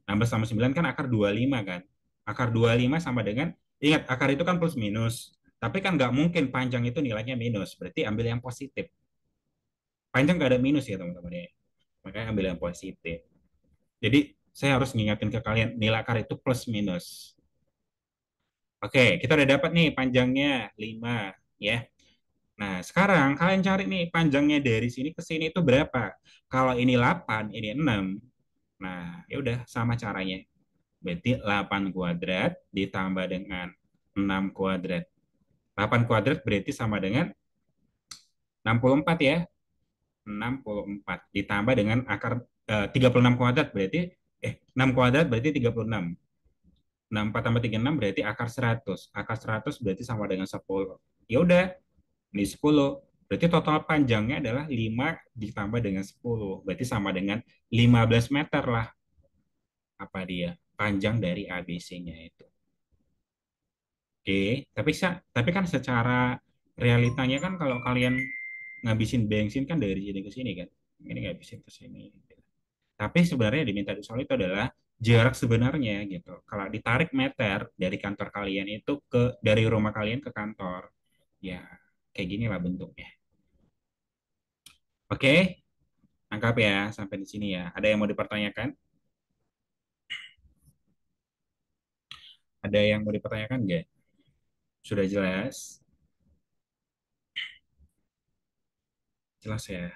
16 sama 9 kan akar 25 kan. Akar 25 sama dengan, ingat akar itu kan plus minus. Tapi kan nggak mungkin panjang itu nilainya minus. Berarti ambil yang positif. Panjang nggak ada minus ya teman-teman ya. Makanya ambil yang positif. Jadi saya harus ngingatin ke kalian nilai akar itu plus minus. Oke, kita udah dapat nih panjangnya 5 ya. Nah, sekarang kalian cari nih panjangnya dari sini ke sini itu berapa? Kalau ini 8, ini 6. Nah, ya udah sama caranya. Berarti 8 kuadrat ditambah dengan 6 kuadrat. 8 kuadrat berarti sama dengan 64 ya. 64 ditambah dengan akar 36 kuadrat berarti 6 kuadrat berarti 36. 64 tambah 36 berarti akar 100. Akar 100 berarti sama dengan 10. Ya udah, ini 10. Berarti total panjangnya adalah 5 ditambah dengan 10. Berarti sama dengan 15 meter lah apa dia panjang dari ABC-nya itu. Oke, tapi kan secara realitanya kan kalau kalian ngabisin bensin kan dari sini ke sini kan. Ini ngabisin ke sini. Tapi sebenarnya yang diminta di soal itu adalah jarak sebenarnya gitu. Kalau ditarik meter dari kantor kalian itu dari rumah kalian ke kantor, ya kayak gini lah bentuknya. Oke, angkap ya sampai di sini ya. Ada yang mau dipertanyakan? Ada yang mau dipertanyakan nggak? Sudah jelas? Jelas ya.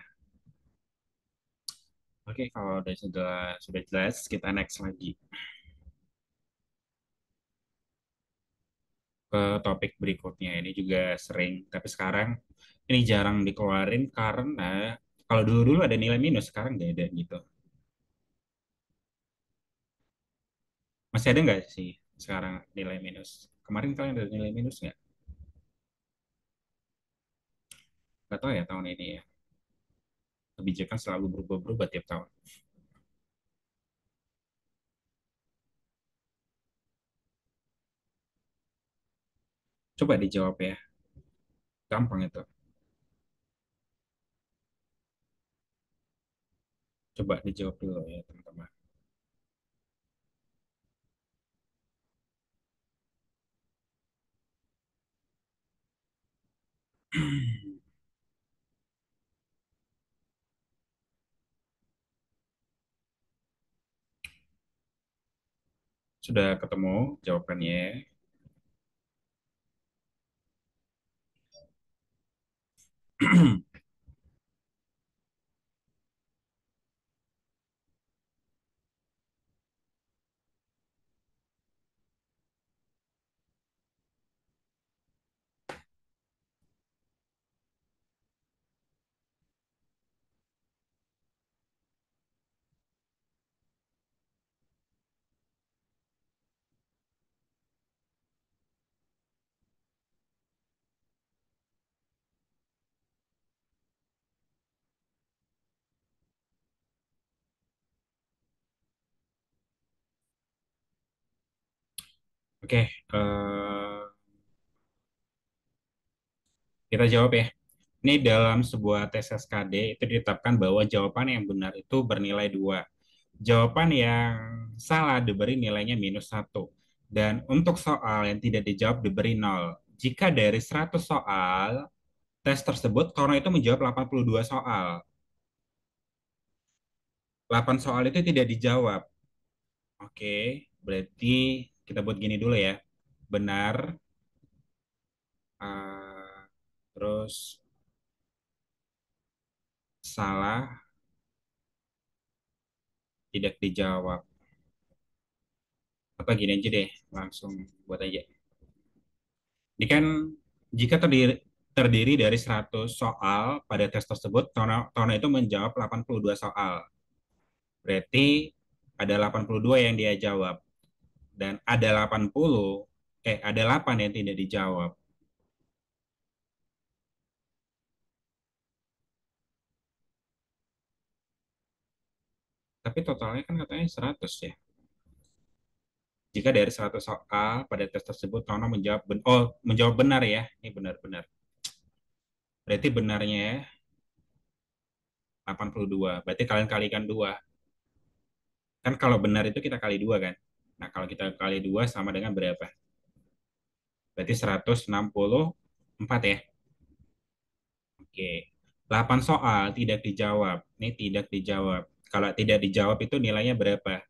Oke, kalau sudah jelas, kita next lagi ke topik berikutnya. Ini juga sering, tapi sekarang ini jarang dikeluarin karena kalau dulu-dulu ada nilai minus, sekarang nggak ada gitu. Masih ada nggak sih sekarang nilai minus? Kemarin kalian ada nilai minus nggak? Nggak tahu ya tahun ini ya. Kebijakan selalu berubah-berubah tiap tahun. Coba dijawab ya. Gampang itu. Coba dijawab dulu ya, teman-teman. Sudah ketemu jawabannya? Oke, kita jawab ya. Ini dalam sebuah tes SKD itu ditetapkan bahwa jawaban yang benar itu bernilai 2. Jawaban yang salah diberi nilainya -1. Dan untuk soal yang tidak dijawab diberi 0. Jika dari 100 soal, tes tersebut Tono itu menjawab 82 soal. 8 soal itu tidak dijawab. Oke, berarti kita buat gini dulu ya. Benar, eh, terus salah, tidak dijawab. Apa gini aja deh, langsung buat aja. Ini kan jika terdiri dari 100 soal pada tes tersebut, Tono itu menjawab 82 soal. Berarti ada 82 yang dia jawab. Dan ada 80, ada 8 yang tidak dijawab. Tapi totalnya kan katanya 100 ya. Jika dari 100 soal pada tes tersebut, Tono menjawab benar ya. Ini benar-benar. Berarti benarnya ya 82. Berarti kalian kalikan 2. Kan kalau benar itu kita kali 2 kan. Nah, kalau kita kali 2 sama dengan berapa? Berarti 164 ya. Oke. 8 soal tidak dijawab. Ini tidak dijawab. Kalau tidak dijawab itu nilainya berapa?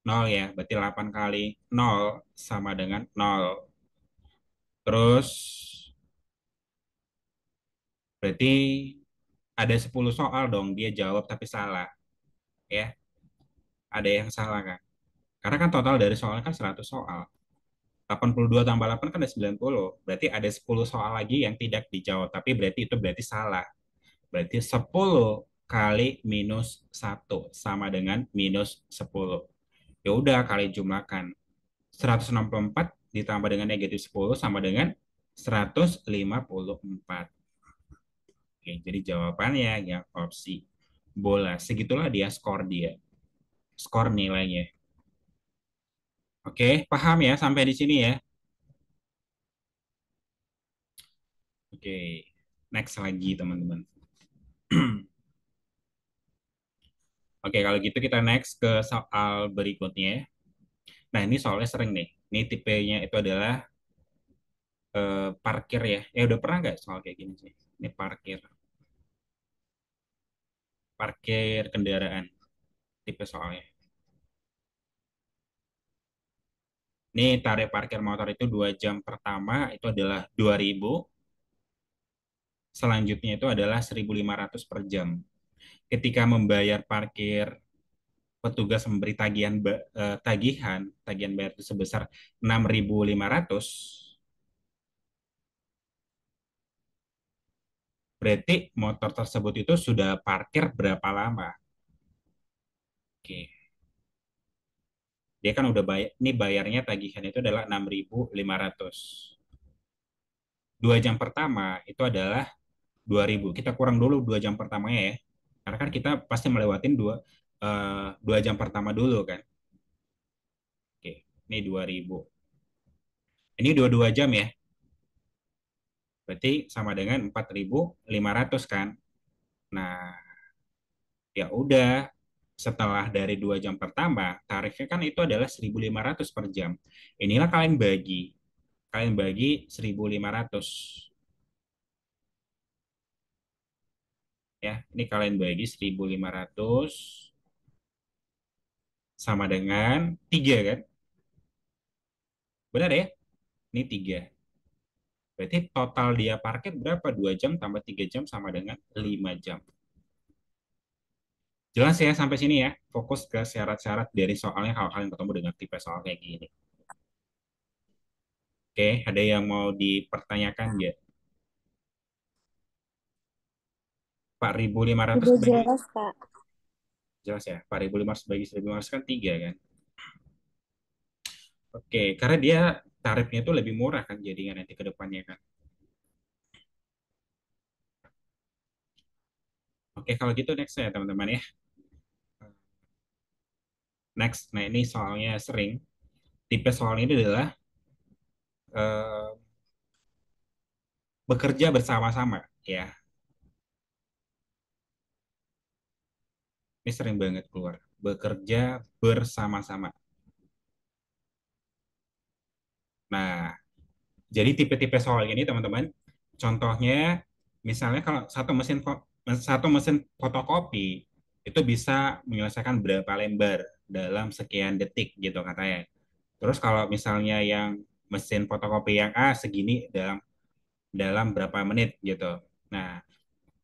Nol ya. Berarti 8 kali nol sama dengan nol. Terus berarti ada 10 soal dong dia jawab tapi salah. Ya, ada yang salah kan? Karena kan total dari soalnya kan 100 soal. 82 tambah 8 kan ada 90. Berarti ada 10 soal lagi yang tidak dijawab. Tapi berarti salah. Berarti 10 kali -1 sama dengan -10. Ya udah kali jumlahkan. 164 ditambah dengan -10 sama dengan 154. Oke, jadi jawabannya yang opsi bola. Segitulah dia skor dia. Skor nilainya. Oke, paham ya sampai di sini ya. Oke, next lagi teman-teman. Oke, kalau gitu kita next ke soal berikutnya. Nah, ini soalnya sering nih. Ini tipenya itu adalah parkir ya. Udah pernah nggak soal kayak gini sih? Ini parkir. Parkir kendaraan. Tipe soalnya. Ini tarif parkir motor itu 2 jam pertama itu adalah 2.000. Selanjutnya itu adalah 1.500 per jam. Ketika membayar parkir, petugas memberi tagihan bayar itu sebesar 6.500. Berarti motor tersebut itu sudah parkir berapa lama? Oke. Dia kan udah bayar, ini bayarnya tagihan itu adalah 6.500. 2 jam pertama itu adalah 2.000. Kita kurang dulu 2 jam pertamanya ya. Karena kan kita pasti melewatin 2 jam pertama dulu kan. Oke, ini 2.000. Ini 22 jam ya. Berarti sama dengan 4.500 kan. Nah, ya udah, setelah dari 2 jam pertama, tarifnya kan itu adalah 1.500 per jam. Inilah kalian bagi 1.500 ya. Ini kalian bagi 1.500 sama dengan 3 kan? Benar ya? Ini 3. Berarti total dia parkir berapa? 2 jam tambah 3 jam sama dengan 5 jam. Jelas ya sampai sini ya. Fokus ke syarat-syarat dari soalnya kalau kalian ketemu dengan tipe soal kayak gini. Oke, ada yang mau dipertanyakan nggak? 4.500 Udah bagi, jelas, Kak. jelas ya, 4.500 bagi 1.500 kan 3 kan? Oke, karena dia tarifnya itu lebih murah kan jadinya nanti ke depannya kan. Oke, kalau gitu next ya teman-teman ya. Next, nah ini soalnya sering. Tipe soal ini adalah eh, bekerja bersama-sama ya. Ini sering banget keluar. Bekerja bersama-sama. Nah, jadi tipe-tipe soal ini teman-teman, contohnya misalnya kalau satu mesin fotokopi itu bisa menyelesaikan berapa lembar dalam sekian detik gitu katanya. Terus kalau misalnya yang mesin fotokopi yang A segini dalam dalam berapa menit gitu. Nah,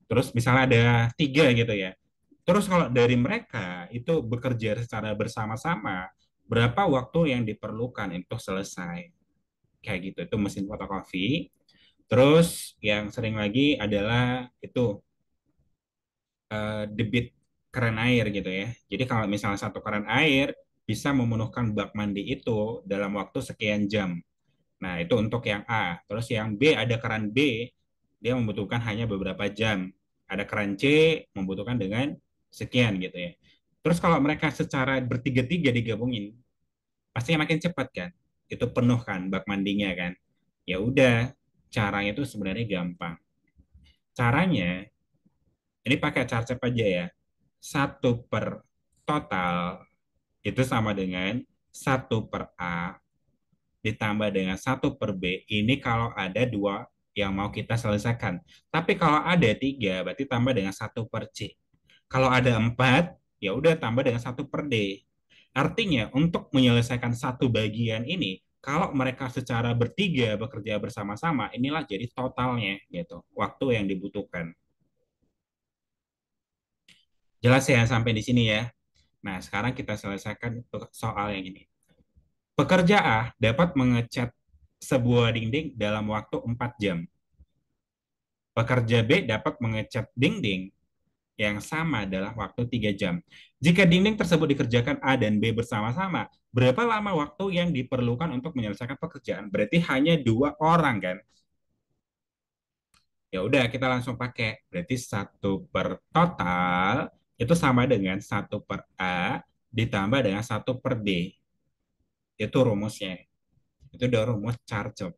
terus misalnya ada 3 gitu ya. Terus kalau dari mereka itu bekerja secara bersama-sama, berapa waktu yang diperlukan untuk selesai? Kayak gitu, itu mesin fotokopi. Terus yang sering lagi adalah itu debit keran air gitu ya. Jadi kalau misalnya satu keran air bisa memenuhkan bak mandi itu dalam waktu sekian jam. Nah, itu untuk yang A. Terus yang B, ada keran B, dia membutuhkan hanya beberapa jam. Ada keran C, membutuhkan dengan sekian gitu ya. Terus kalau mereka secara bertiga-tiga digabungin, pasti makin cepat kan? Itu penuh kan bak mandinya kan? Ya udah, caranya itu sebenarnya gampang. Caranya, ini pakai cara cepat aja ya. 1/total itu sama dengan 1/A ditambah dengan 1/B. Ini kalau ada 2 yang mau kita selesaikan. Tapi kalau ada 3, berarti tambah dengan 1/C. Kalau ada 4, ya udah tambah dengan 1/D. Artinya, untuk menyelesaikan satu bagian ini, kalau mereka secara bertiga bekerja bersama-sama, inilah jadi totalnya, gitu. Waktu yang dibutuhkan. Jelas ya sampai di sini ya. Nah, sekarang kita selesaikan soal yang ini. Pekerja A dapat mengecat sebuah dinding dalam waktu 4 jam. Pekerja B dapat mengecat dinding yang sama dalam waktu 3 jam. Jika dinding tersebut dikerjakan A dan B bersama-sama, berapa lama waktu yang diperlukan untuk menyelesaikan pekerjaan? Berarti hanya 2 orang kan? Ya udah kita langsung pakai. Berarti 1/total itu sama dengan 1/A ditambah dengan 1/D. Itu rumusnya. Itu udah rumus Charge.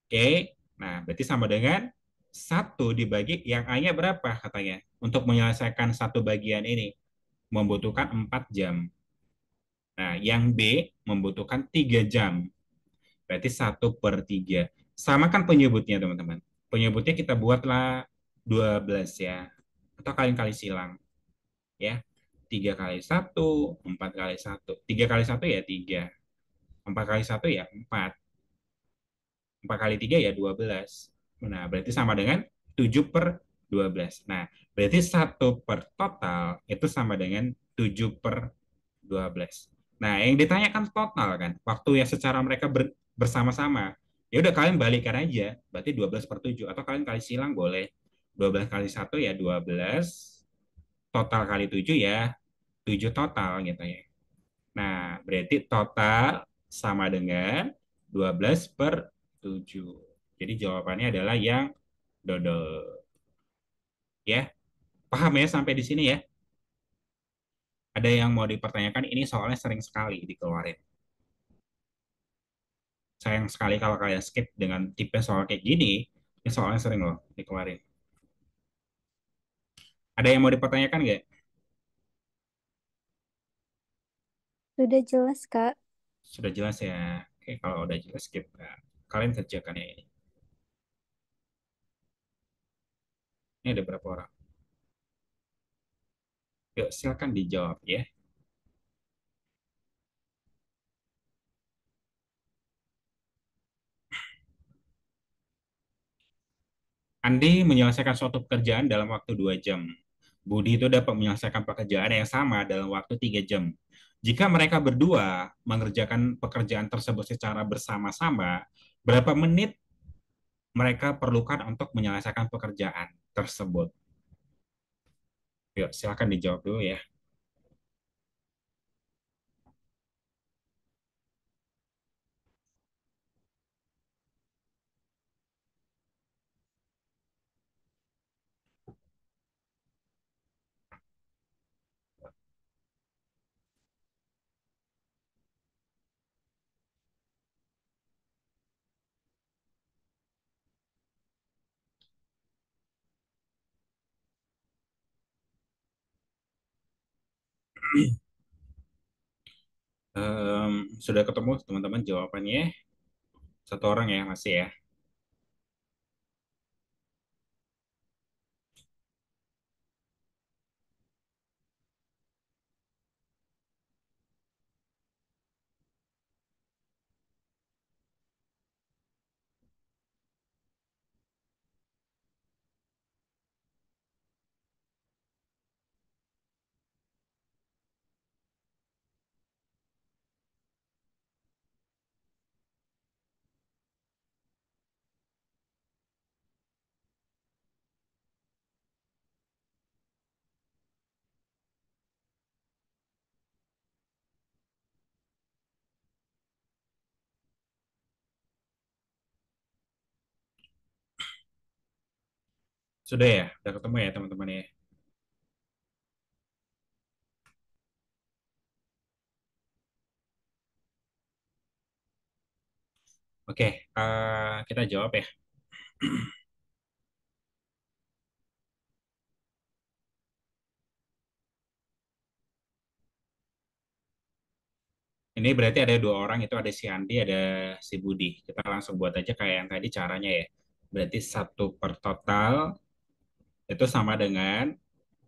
Oke, nah berarti sama dengan 1 dibagi yang A-nya berapa katanya. Untuk menyelesaikan satu bagian ini membutuhkan 4 jam. Nah, yang B membutuhkan 3 jam. Berarti 1/3. Sama kan penyebutnya teman-teman. Penyebutnya kita buatlah 12 ya. Atau kali-kali silang ya. 3 kali 1, 4 kali 1. 3 kali 1 ya 3. 4 kali 1 ya 4. 4 kali 3 ya 12. Nah, berarti sama dengan 7/12. Nah, berarti 1/total itu sama dengan 7/12. Nah, yang ditanyakan total kan, waktu yang secara mereka bersama-sama. Ya udah kalian balikan aja, berarti 12/7. Atau kalian kali silang boleh. 12 kali 1 ya 12, total kali 7 ya 7 total gitu ya. Nah, berarti total sama dengan 12/7. Jadi jawabannya adalah yang dodol. Ya, paham ya sampai di sini ya? Ada yang mau dipertanyakan? Ini soalnya sering sekali dikeluarin. Sayang sekali kalau kalian skip dengan tipe soal kayak gini. Ini soalnya sering loh dikeluarin. Ada yang mau dipertanyakan nggak? Sudah jelas, Kak. Sudah jelas ya. Oke, kalau udah jelas kita kalian kerjakan ya ini. Ini ada berapa orang? Yuk, silakan dijawab ya. Andi menyelesaikan suatu pekerjaan dalam waktu 2 jam. Budi itu dapat menyelesaikan pekerjaan yang sama dalam waktu 3 jam. Jika mereka berdua mengerjakan pekerjaan tersebut secara bersama-sama, berapa menit mereka perlukan untuk menyelesaikan pekerjaan tersebut? Yuk, silakan dijawab dulu ya. Sudah ketemu teman-teman jawabannya? Satu orang ya masih ya. Sudah ya, sudah ketemu ya teman-teman ya. Oke, kita jawab ya. Ini berarti ada dua orang, itu ada si Andi, ada si Budi. Kita langsung buat aja kayak yang tadi caranya ya. Berarti satu per total itu sama dengan,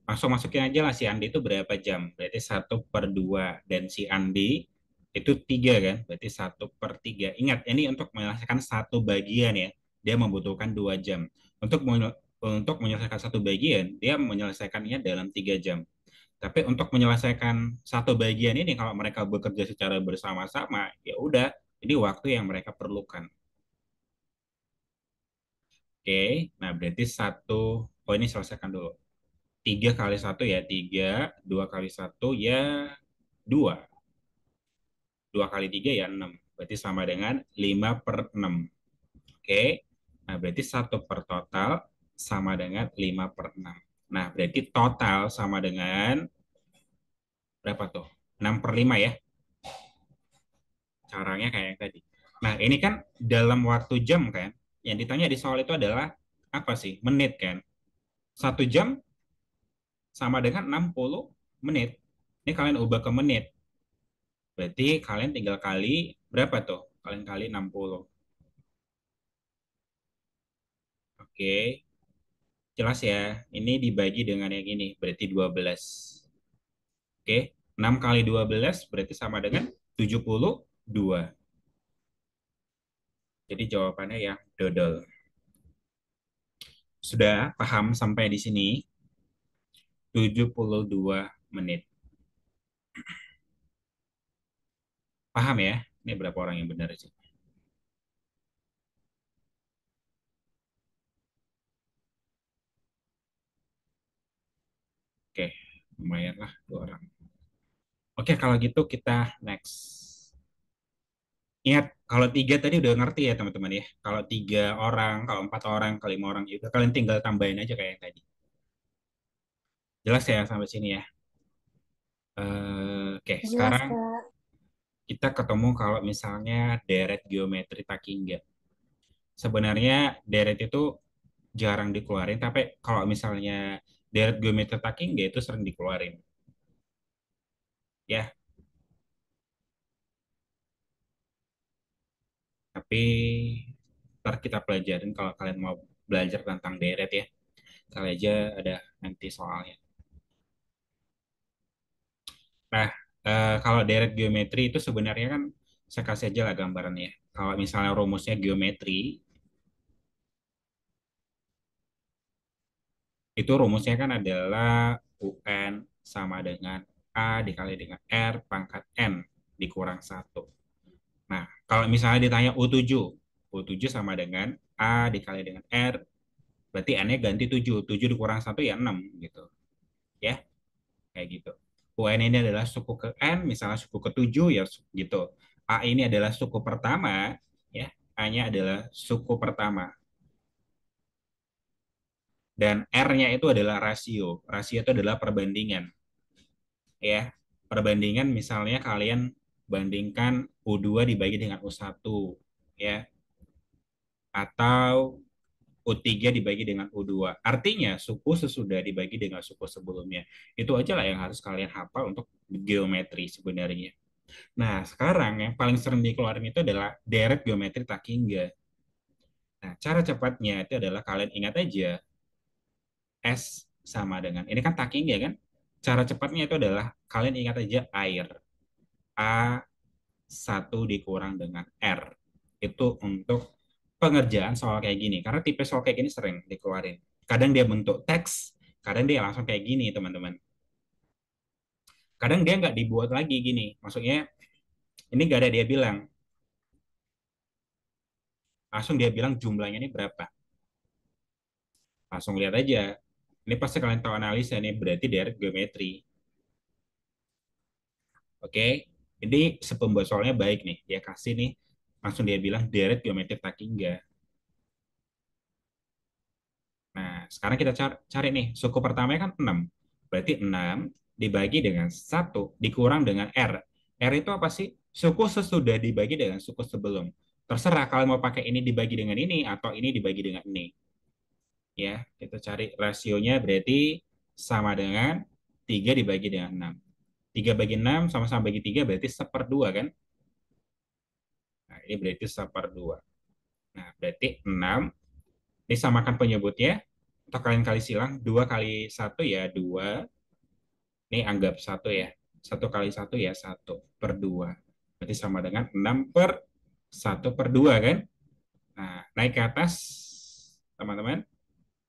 langsung masukin aja lah si Andi itu berapa jam. Berarti 1/2. Dan si Andi itu 3 kan. Berarti 1/3. Ingat, ini untuk menyelesaikan satu bagian ya. Dia membutuhkan 2 jam. Untuk menyelesaikan satu bagian, dia menyelesaikannya dalam 3 jam. Tapi untuk menyelesaikan satu bagian ini, kalau mereka bekerja secara bersama-sama, ya udah, ini waktu yang mereka perlukan. Oke, nah berarti satu, oh ini selesaikan dulu. 3 kali 1 ya 3, 2 kali 1 ya 2, 2 kali 3 ya 6. Berarti sama dengan 5/6. Oke, nah berarti satu per total sama dengan 5/6. Nah berarti total sama dengan berapa tuh? 6/5 ya. Caranya kayak yang tadi. Nah, ini kan dalam waktu jam kan? Yang ditanya di soal itu adalah apa sih? Menit kan? 1 jam sama dengan 60 menit. Ini kalian ubah ke menit. Berarti kalian tinggal kali berapa tuh? Kalian kali 60. Oke, jelas ya. Ini dibagi dengan yang ini, berarti 12. Oke, 6 kali 12 berarti sama dengan 72. Jadi jawabannya yang dodol. Sudah paham sampai di sini? 72 menit. Paham ya? Ini berapa orang yang benar sih? Oke, lumayan lah 2 orang. Oke, kalau gitu kita next. Ingat, kalau 3 tadi udah ngerti ya teman-teman ya. Kalau 3 orang, kalau 4 orang, kalau 5 orang, ya udah kalian tinggal tambahin aja kayak yang tadi. Jelas ya sampai sini ya. Oke, Jelas, sekarang Kak. kita ketemu kalau misalnya deret geometri Taking. Sebenarnya deret itu jarang dikeluarin, tapi kalau misalnya deret geometri taking itu sering dikeluarin. Ya, tapi ntar kita pelajarin kalau kalian mau belajar tentang deret ya. Kali aja ada nanti soalnya. Nah, kalau deret geometri itu sebenarnya kan saya kasih aja lah gambarannya. Kalau misalnya rumusnya geometri, itu rumusnya kan adalah UN sama dengan A dikali dengan R pangkat N dikurang satu. Nah, kalau misalnya ditanya U7, U7 sama dengan A dikali dengan R, berarti N-nya ganti 7. 7 dikurang satu ya 6 gitu. Ya, kayak gitu. UN ini adalah suku ke N, misalnya suku ke 7 ya gitu. A ini adalah suku pertama, ya. A-nya adalah suku pertama. Dan R-nya itu adalah rasio. Rasio itu adalah perbandingan, ya. Perbandingan misalnya kalian bandingkan U2 dibagi dengan U1, ya. Atau U3 dibagi dengan U2. Artinya suku sesudah dibagi dengan suku sebelumnya. Itu aja lah yang harus kalian hafal untuk geometri sebenarnya. Nah, sekarang yang paling sering dikeluarin itu adalah deret geometri Takinga. Nah, cara cepatnya itu adalah kalian ingat aja S sama dengan, ini kan Takinga kan? Cara cepatnya itu adalah kalian ingat aja air. A satu dikurang dengan R. Itu untuk pengerjaan soal kayak gini. Karena tipe soal kayak gini sering dikeluarin. Kadang dia bentuk teks, kadang dia langsung kayak gini, teman-teman. Kadang dia nggak dibuat lagi gini. Maksudnya, ini nggak ada dia bilang. Langsung dia bilang jumlahnya ini berapa. Langsung lihat aja. Ini pasti kalian tahu analisa, ini berarti direct geometri. Oke? Jadi sepembuat soalnya baik nih. Dia kasih nih, langsung dia bilang direct geometri Takinga. Nah, sekarang kita cari nih, suku pertamanya kan 6. Berarti 6 dibagi dengan 1 dikurang dengan R. R itu apa sih? Suku sesudah dibagi dengan suku sebelum. Terserah kalau mau pakai ini dibagi dengan ini atau ini dibagi dengan ini. Ya, kita cari rasionya berarti sama dengan 3 dibagi dengan 6. 3 bagi 6 sama-sama bagi 3 berarti seperdua kan? Nah, ini berarti seperdua. Nah, berarti 6 disamakan penyebutnya atau kalian kali silang 2 kali 1 ya 2, ini anggap 1 ya, 1 kali 1 ya 1/2, berarti sama dengan 6/1/2 kan. Nah, naik ke atas teman-teman,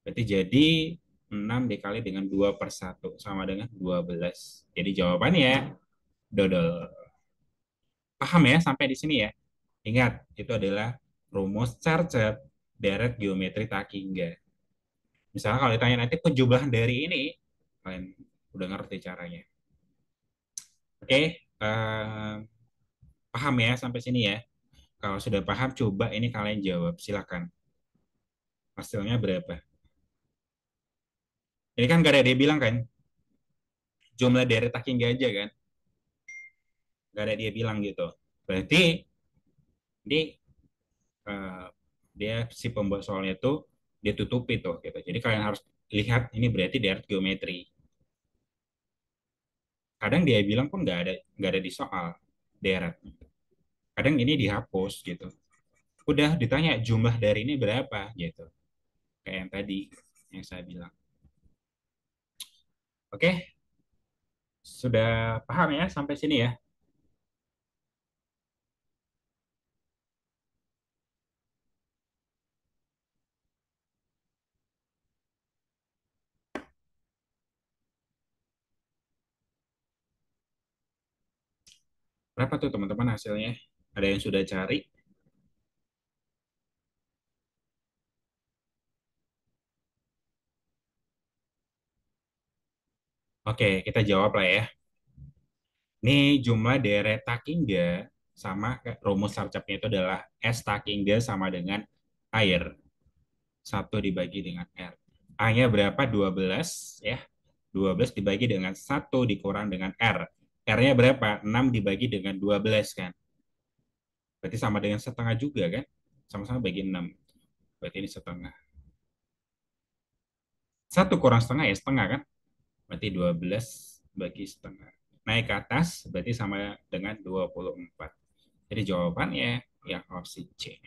berarti jadi 6 dikali dengan 2/1 sama dengan 12. Jadi jawabannya dodol. Paham ya sampai di sini ya? Ingat, itu adalah rumus cercet deret geometri Takinga. Misalnya kalau ditanya nanti penjumlahan dari ini, kalian udah ngerti caranya. Oke, paham ya sampai sini ya? Kalau sudah paham, coba ini kalian jawab. Silakan. Hasilnya berapa? Ini kan gak ada dia bilang kan, jumlah dari taking aja kan? Gak ada dia bilang gitu. Berarti ini eh, dia si pembuat soalnya itu dia tutupi tuh gitu. Jadi kalian harus lihat ini berarti dari geometri. Kadang dia bilang pun nggak ada di soal deret. Kadang ini dihapus gitu. Udah ditanya jumlah dari ini berapa gitu. Kayak yang tadi yang saya bilang. Oke, sudah paham ya sampai sini ya? Berapa tuh teman-teman hasilnya? Ada yang sudah cari? Oke, kita jawab lah ya. Ini jumlah deret Takinga sama rumus sarcapnya itu adalah S Takinga sama dengan air. Satu dibagi dengan R. A-nya berapa? 12 ya. 12 dibagi dengan satu dikurang dengan R. R-nya berapa? 6 dibagi dengan 12 kan. Berarti sama dengan setengah juga kan? Sama-sama bagi 6. Berarti ini setengah. 1 kurang setengah ya setengah kan? Berarti 12 bagi setengah. Naik ke atas berarti sama dengan 24. Jadi jawabannya yang opsi C.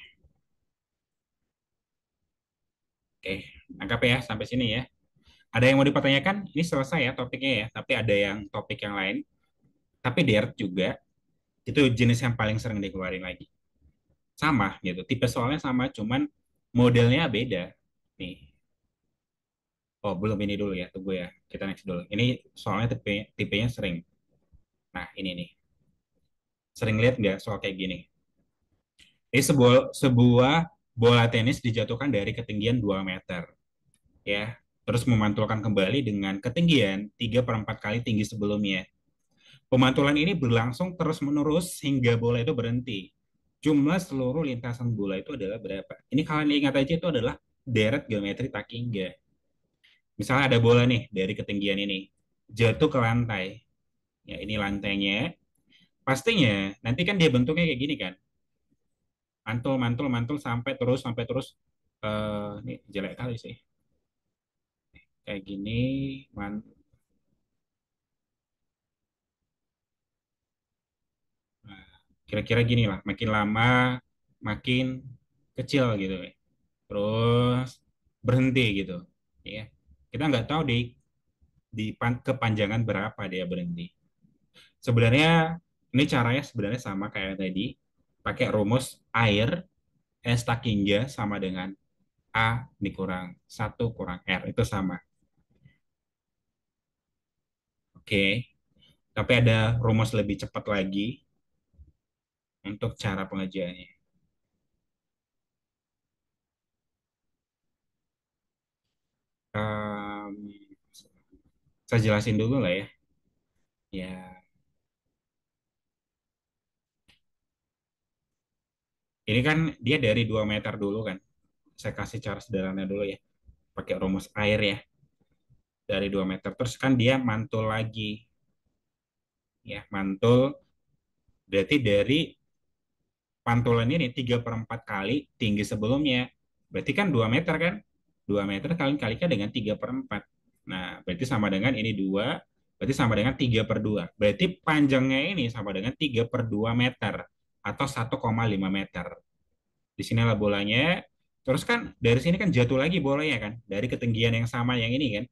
Oke, anggap ya sampai sini ya. Ada yang mau dipertanyakan? Ini selesai ya topiknya ya, tapi ada yang topik yang lain. Tapi DERT juga, itu jenis yang paling sering dikeluarin lagi. Sama gitu, tipe soalnya sama, cuman modelnya beda. Nih, oh belum ini dulu ya, tunggu ya, kita next dulu. Ini soalnya tipenya sering. Nah, ini nih, sering lihat nggak soal kayak gini? Ini sebuah bola tenis dijatuhkan dari ketinggian 2 meter, ya. Terus memantulkan kembali dengan ketinggian 3/4 kali tinggi sebelumnya. Pemantulan ini berlangsung terus-menerus hingga bola itu berhenti. Jumlah seluruh lintasan bola itu adalah berapa? Ini kalian ingat aja itu adalah deret geometri Takinga. Misalnya ada bola nih dari ketinggian ini, jatuh ke lantai. Ya, ini lantainya. Pastinya nanti kan dia bentuknya kayak gini kan. Mantul, mantul, mantul sampai terus. Ini jelek kali sih. Kayak gini, man, nah, kira-kira gini lah. Makin lama, makin kecil gitu ya. Terus berhenti gitu ya, kita nggak tahu kepanjangan berapa dia berhenti sebenarnya. Ini caranya sebenarnya sama kayak tadi, pakai rumus air S Takinga sama dengan A dikurang 1 kurang R, itu sama. Oke, tapi ada rumus lebih cepat lagi untuk cara pengerjaannya. Em, saya jelasin dulu lah ya. Ya, ini kan dia dari 2 meter dulu kan. Saya kasih cara sederhana dulu ya. Pakai rumus air ya. Dari 2 meter. Terus kan dia mantul lagi. Ya, mantul. Berarti dari pantulan ini 3/4 kali tinggi sebelumnya. Berarti kan 2 meter kan? 2 meter kalikan dengan 3/4. Nah, berarti sama dengan ini 2. Berarti sama dengan 3/2. Berarti panjangnya ini sama dengan 3/2 meter. Atau 1,5 meter. Di sinilah bolanya. Terus kan dari sini kan jatuh lagi bolanya kan? Dari ketinggian yang sama yang ini kan?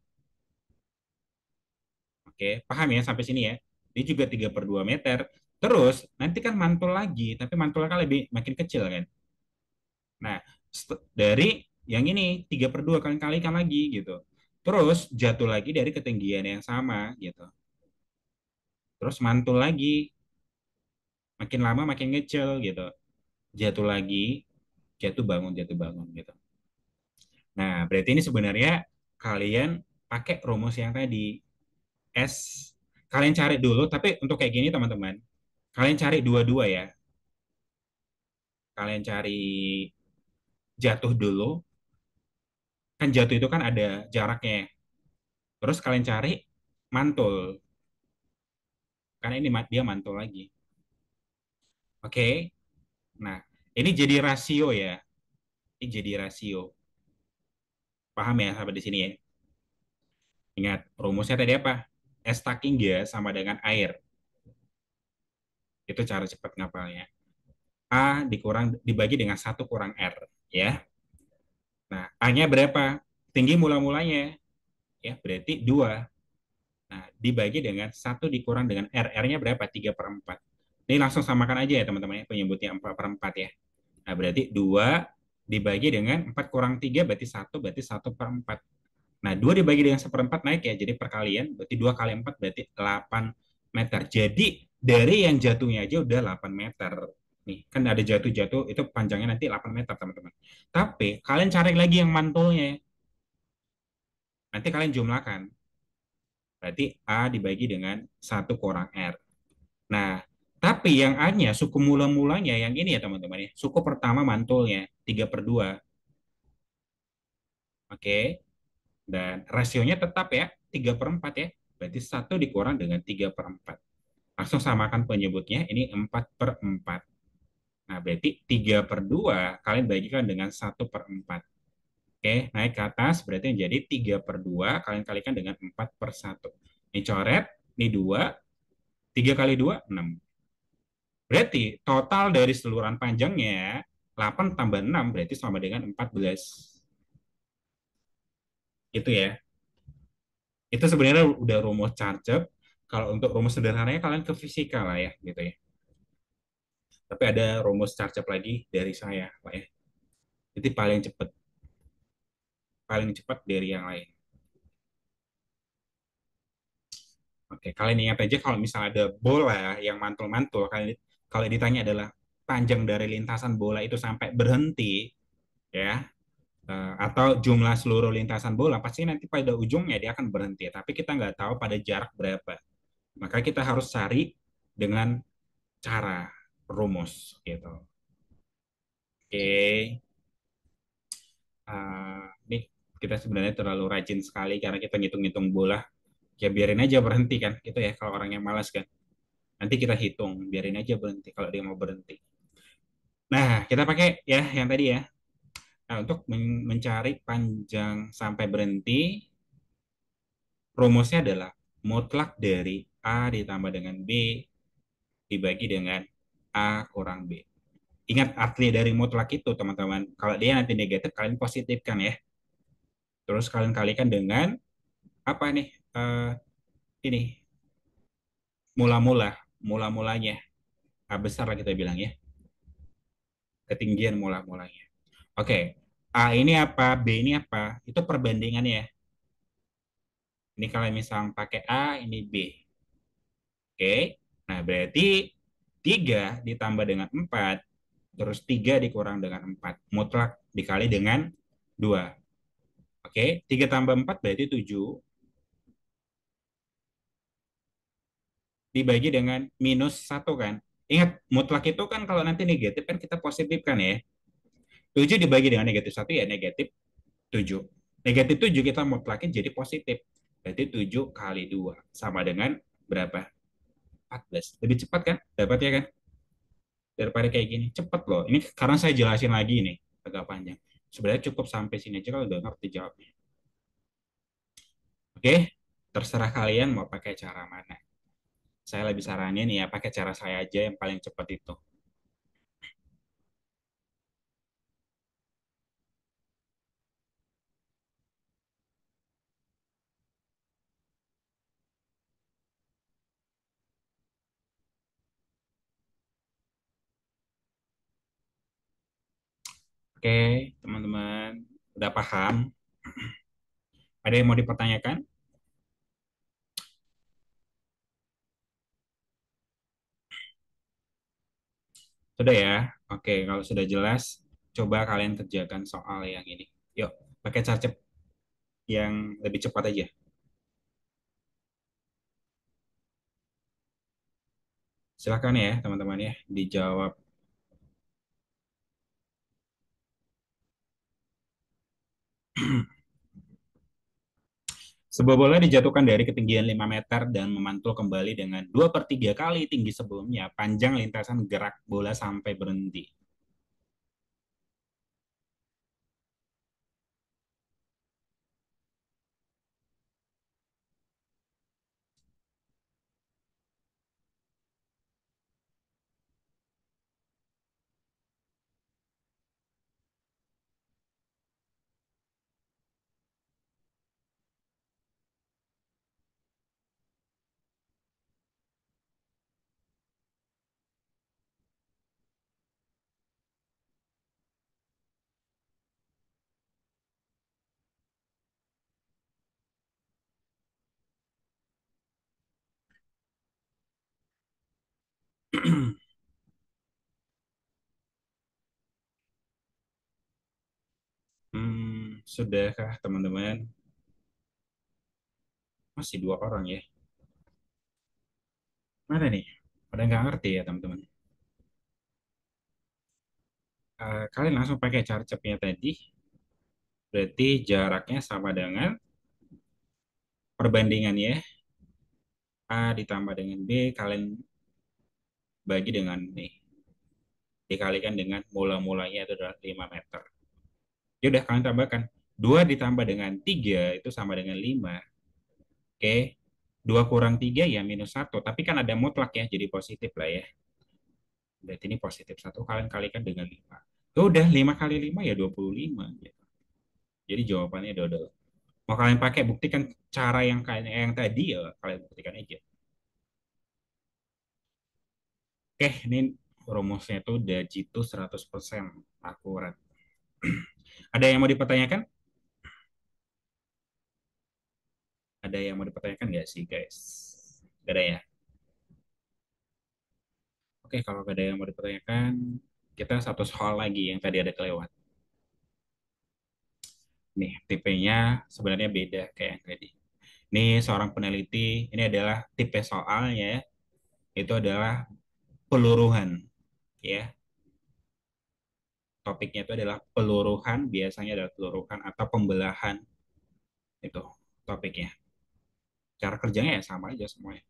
Oke, paham ya sampai sini ya? Ini juga 3/2 meter. Terus nanti kan mantul lagi, tapi mantulnya kan lebih makin kecil kan? Nah, dari yang ini 3/2 kali kalikan lagi gitu. Terus jatuh lagi dari ketinggian yang sama gitu. Terus mantul lagi, makin lama makin kecil gitu. Jatuh lagi, jatuh bangun gitu. Nah, berarti ini sebenarnya kalian pakai rumus yang tadi S. Kalian cari dulu, tapi untuk kayak gini teman-teman, kalian cari dua-dua ya. Kalian cari jatuh dulu, kan jatuh itu kan ada jaraknya. Terus kalian cari mantul, karena ini dia mantul lagi. Oke, nah ini jadi rasio ya. Ini jadi rasio. Paham ya sampai di sini ya? Ingat, rumusnya tadi apa? S stacking ya sama dengan air. Itu cara cepat ngapalnya. A dibagi dengan 1 kurang R. Ya. Nah, A-nya berapa? Tinggi mula-mulanya. Ya, berarti 2. Nah, dibagi dengan 1 dikurang dengan R. R-nya berapa? 3/4. Ini langsung samakan aja ya teman-teman ya, penyebutnya 4/4 ya. Nah, berarti 2 dibagi dengan 4 kurang 3 berarti 1, berarti 1/4. Nah, 2 dibagi dengan 1/4 naik ya, jadi perkalian, berarti 2 kali 4 berarti 8 meter. Jadi, dari yang jatuhnya aja udah 8 meter. Nih, kan ada jatuh-jatuh, itu panjangnya nanti 8 meter, teman-teman. Tapi, kalian cari lagi yang mantulnya. Nanti kalian jumlahkan. Berarti A dibagi dengan 1 kurang R. Nah, tapi yang A-nya, suku mula-mulanya yang ini ya teman-teman ya. Suku pertama mantulnya, 3/2. Oke. Dan rasionya tetap ya, 3/4 ya. Berarti 1 dikurang dengan 3/4. Langsung samakan penyebutnya, ini 4/4. Nah, berarti 3/2 kalian bagikan dengan 1/4. Oke, naik ke atas berarti menjadi 3 per 2 kalian kalikan dengan 4 per 1. Ini coret, ini 2, 3 kali 2, 6. Berarti total dari seluruhan panjangnya 8 tambah 6 berarti sama dengan 14. Itu ya. Itu sebenarnya udah rumus Charcep. Kalau untuk rumus sederhananya kalian ke fisika lah ya gitu ya. Tapi ada rumus Charcep lagi dari saya, Pak ya. Itu paling cepat dari yang lain. Oke, kalian ingat aja kalau misalnya ada bola yang mantul-mantul, kalian kalau ditanya adalah panjang dari lintasan bola itu sampai berhenti, ya, atau jumlah seluruh lintasan bola, pasti nanti pada ujungnya dia akan berhenti. Tapi kita nggak tahu pada jarak berapa. Maka kita harus cari dengan cara rumus, gitu. Oke, ini kita sebenarnya terlalu rajin sekali karena kita ngitung-ngitung bola. Ya biarin aja berhenti kan, gitu ya kalau orang yang malas kan. Nanti kita hitung, biarin aja berhenti kalau dia mau berhenti. Nah, kita pakai ya yang tadi ya. Nah, untuk mencari panjang sampai berhenti, rumusnya adalah mutlak dari A ditambah dengan B dibagi dengan A kurang B. Ingat arti dari mutlak itu, teman-teman. Kalau dia nanti negatif, kalian positifkan ya. Terus kalian kalikan dengan apa nih? Ini mula-mula, mula-mulanya. A besar lah kita bilang ya. Ketinggian mula-mulanya. Oke, A ini apa, B ini apa? Itu perbandingannya ya. Ini kalau misalnya pakai A, ini B. Oke, nah berarti 3 ditambah dengan 4, terus 3 dikurang dengan 4. Mutlak dikali dengan 2. Oke, 3 tambah 4 berarti 7. Dibagi dengan minus 1 kan. Ingat, mutlak itu kan kalau nanti negatif kan kita positifkan ya. 7 dibagi dengan negatif 1 ya negatif 7. Negatif 7 kita mutlakin jadi positif. Berarti 7 kali 2 sama dengan berapa? 14. Lebih cepat kan? Dapat ya kan? Daripada kayak gini. Cepat loh. Ini karena saya jelasin lagi nih. Agak panjang. Sebenarnya cukup sampai sini aja kalau udah ngerti jawabnya. Oke? Terserah kalian mau pakai cara mana. Saya lebih saranin ya pakai cara saya aja yang paling cepat itu. Oke, teman-teman. Udah paham? Ada yang mau dipertanyakan? Sudah ya? Oke, kalau sudah jelas, coba kalian kerjakan soal yang ini. Yuk, pakai cara yang lebih cepat aja. Silakan ya, teman-teman ya, dijawab. Sebuah bola dijatuhkan dari ketinggian 5 meter dan memantul kembali dengan 2 per 3 kali tinggi sebelumnya. Panjang lintasan gerak bola sampai berhenti. Sudahkah teman-teman? Masih 2 orang ya. Mana nih? Pada nggak ngerti ya teman-teman. Kalian langsung pakai cara cepnya tadi. Berarti jaraknya sama dengan perbandingannya A ditambah dengan B kalian bagi dengan nih dikalikan dengan mula-mulanya itu adalah 5 meter. Ya udah kalian tambahkan 2 ditambah dengan 3 itu sama dengan 5. Oke. 2 kurang 3 ya -1. Tapi kan ada mutlak ya, jadi positif lah ya. Berarti ini positif 1 kalian kalikan dengan 5. Ya udah, 5 kali 5 ya 25. Gitu. Jadi jawabannya dodol. Mau kalian pakai buktikan cara yang kayak yang tadi ya kalian buktikan aja. Oke, ini rumusnya itu udah jitu 100% akurat. Ada yang mau dipertanyakan? Ada yang mau dipertanyakan nggak sih, guys? Gak ada ya? Oke, kalau gak ada yang mau dipertanyakan, kita satu soal lagi yang tadi ada kelewat. Nih, tipenya sebenarnya beda kayak yang tadi. Ini seorang peneliti, ini adalah tipe soalnya, itu adalah peluruhan. Ya, topiknya itu adalah peluruhan, biasanya adalah peluruhan atau pembelahan. Itu topiknya. Cara kerjanya ya sama aja semuanya.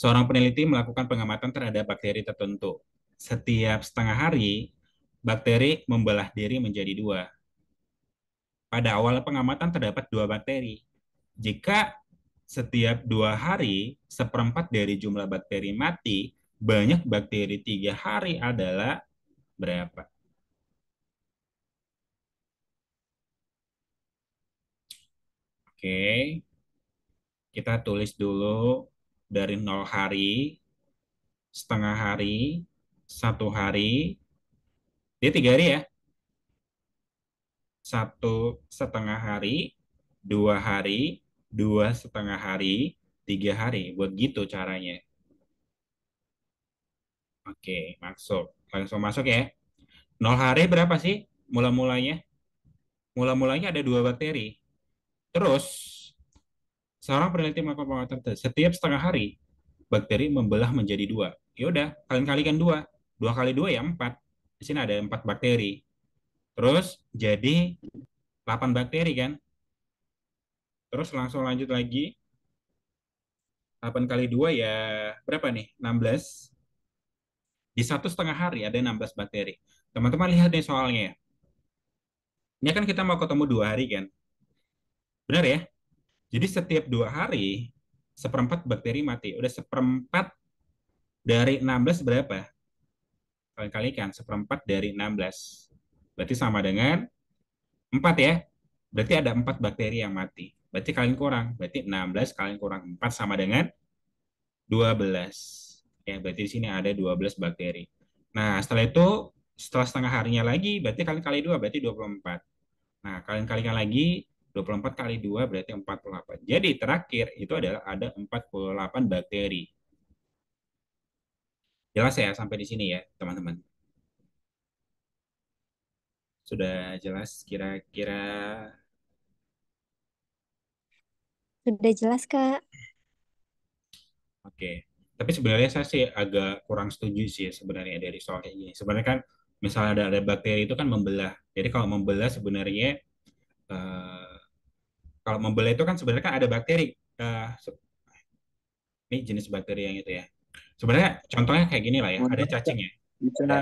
Seorang peneliti melakukan pengamatan terhadap bakteri tertentu. Setiap setengah hari, bakteri membelah diri menjadi dua. Pada awal pengamatan terdapat dua bakteri. Jika setiap 2 hari, seperempat dari jumlah bakteri mati, banyak bakteri 3 hari adalah berapa? Oke, kita tulis dulu dari 0 hari, setengah hari, 1 hari, dia 3 hari ya. 1,5 hari, 2 hari, 2,5 hari, 3 hari. Buat gitu caranya. Oke, masuk. Langsung masuk ya. 0 hari berapa sih mula-mulanya? Mula-mulanya ada dua bakteri. Terus, seorang peneliti melakukan pengamatan setiap setengah hari, bakteri membelah menjadi dua. Ya udah, kalian kalikan dua. 2 kali 2 ya 4. Di sini ada 4 bakteri. Terus jadi 8 bakteri kan? Terus langsung lanjut lagi. 8 kali 2 ya berapa nih? 16. Di 1,5 hari ada 16 bakteri. Teman-teman lihat nih soalnya ya. Ini kan kita mau ketemu 2 hari kan? Benar ya? Jadi setiap 2 hari, seperempat bakteri mati. Udah seperempat dari 16 berapa? Kalian kalikan, seperempat dari 16. Berarti sama dengan 4 ya. Berarti ada 4 bakteri yang mati. Berarti kalian kurang. Berarti 16 kalian kurang 4 sama dengan 12. Ya, berarti di sini ada 12 bakteri. Nah, setelah itu, setelah setengah harinya lagi, berarti kalian kali 2, berarti 24. Nah, kalian kalikan lagi, 24 kali 2 berarti 48. Jadi terakhir itu adalah ada 48 bakteri. Jelas ya sampai di sini ya, teman-teman. Sudah jelas kira-kira. Sudah jelas, Kak. Oke. Tapi sebenarnya saya sih agak kurang setuju sih sebenarnya dari soal kayak gini. Sebenarnya kan misalnya ada bakteri itu kan membelah. Jadi kalau membelah sebenarnya eh, kalau membelah itu kan sebenarnya kan ada bakteri. Eh, ini jenis bakteri yang itu ya. Sebenarnya contohnya kayak gini lah ya, Mohon ada maaf, Kak. cacing ya. Bisa Ada.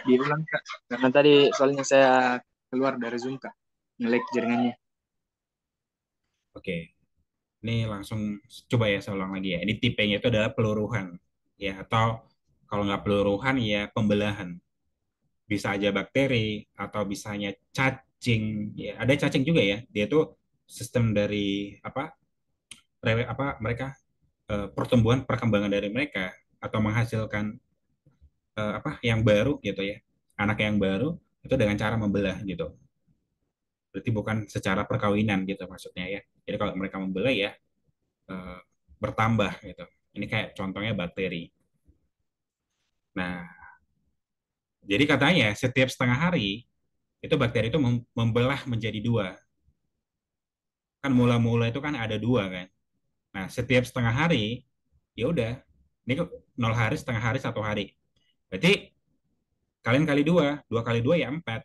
diulang, Kak. Karena tadi soalnya saya keluar dari Zoom, Kak. Nge-lag jaringannya. Oke. Ini langsung coba ya saya ulang lagi ya. Ini tipenya itu adalah peluruhan ya atau kalau nggak peluruhan ya pembelahan. Bisa aja bakteri atau bisanya cacing ya. Ada cacing juga ya. Dia itu sistem dari apa? Apa mereka pertumbuhan perkembangan dari mereka atau menghasilkan apa yang baru gitu ya. Anak yang baru itu dengan cara membelah gitu. Berarti bukan secara perkawinan gitu maksudnya ya. Jadi kalau mereka membelah ya eh, bertambah gitu. Ini kayak contohnya bakteri. Nah, jadi katanya setiap setengah hari itu bakteri itu membelah menjadi dua. Kan mula-mula itu kan ada dua kan. Nah, setiap setengah hari ya udah. Ini 0 hari, setengah hari, 1 hari. Berarti kalian kali dua, 2 kali 2 ya 4.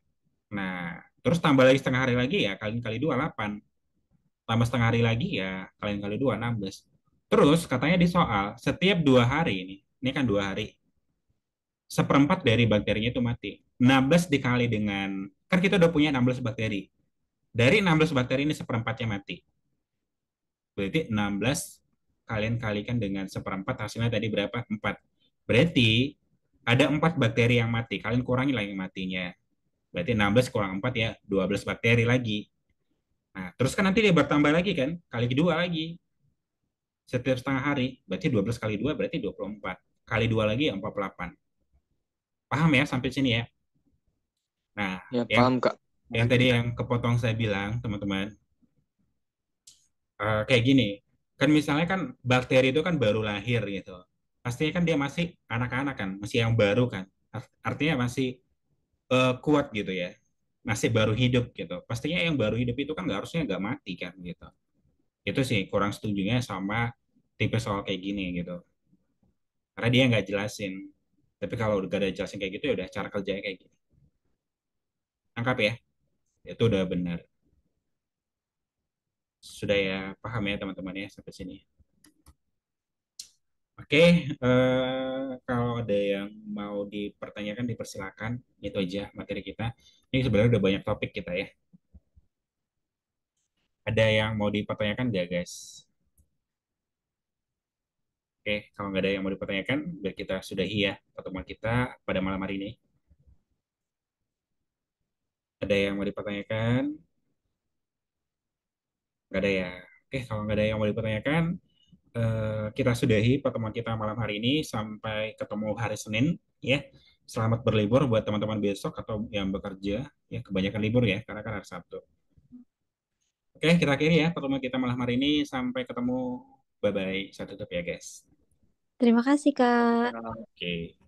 Nah, terus tambah lagi setengah hari lagi ya kalian kali 2 8. Tambah setengah hari lagi ya kalian kali 2 16. Terus katanya di soal setiap 2 hari ini kan 2 hari, seperempat dari bakterinya itu mati. 16 dikali dengan, kan kita udah punya 16 bakteri. Dari 16 bakteri ini seperempatnya mati. Berarti 16 kalian kalikan dengan seperempat, hasilnya tadi berapa? 4. Berarti ada 4 bakteri yang mati. Kalian kurangi lagi matinya. Berarti 16 kurang 4 ya, 12 bakteri lagi. Nah, terus kan nanti dia bertambah lagi kan, kali kedua lagi. Setiap setengah hari, berarti 12 kali 2 berarti 24. Kali 2 lagi ya 48. Paham ya sampai sini ya? Nah, Ya, yang paham, Kak. yang tadi yang kepotong saya bilang, teman-teman, kayak gini. Kan misalnya kan bakteri itu kan baru lahir gitu. Pastinya kan dia masih anak-anak kan, masih yang baru kan. Artinya masih kuat gitu ya. Masih baru hidup gitu. Pastinya yang baru hidup itu kan nggak harusnya nggak mati kan gitu. Itu sih kurang setujunya sama tipe soal kayak gini gitu. Karena dia nggak jelasin. Tapi kalau udah ada jelasin kayak gitu ya udah cara kerjanya kayak gini. Angkap ya, itu udah benar. Sudah ya paham ya teman-teman ya sampai sini. Oke, kalau ada yang mau dipertanyakan dipersilakan. Itu aja materi kita. Ini sebenarnya udah banyak topik kita ya. Ada yang mau dipertanyakan nggak guys? Oke, kalau nggak ada yang mau dipertanyakan, biar kita sudahi ya pertemuan kita pada malam hari ini. Ada yang mau dipertanyakan? Nggak ada ya. Oke, kalau nggak ada yang mau dipertanyakan, kita sudahi pertemuan kita malam hari ini sampai ketemu hari Senin ya. Selamat berlibur buat teman-teman besok atau yang bekerja ya, kebanyakan libur ya karena kan hari Sabtu. Oke, kita akhiri ya pertemuan kita malam hari ini, sampai ketemu. Bye bye. Saya tutup ya guys. Terima kasih, Kak. Oke.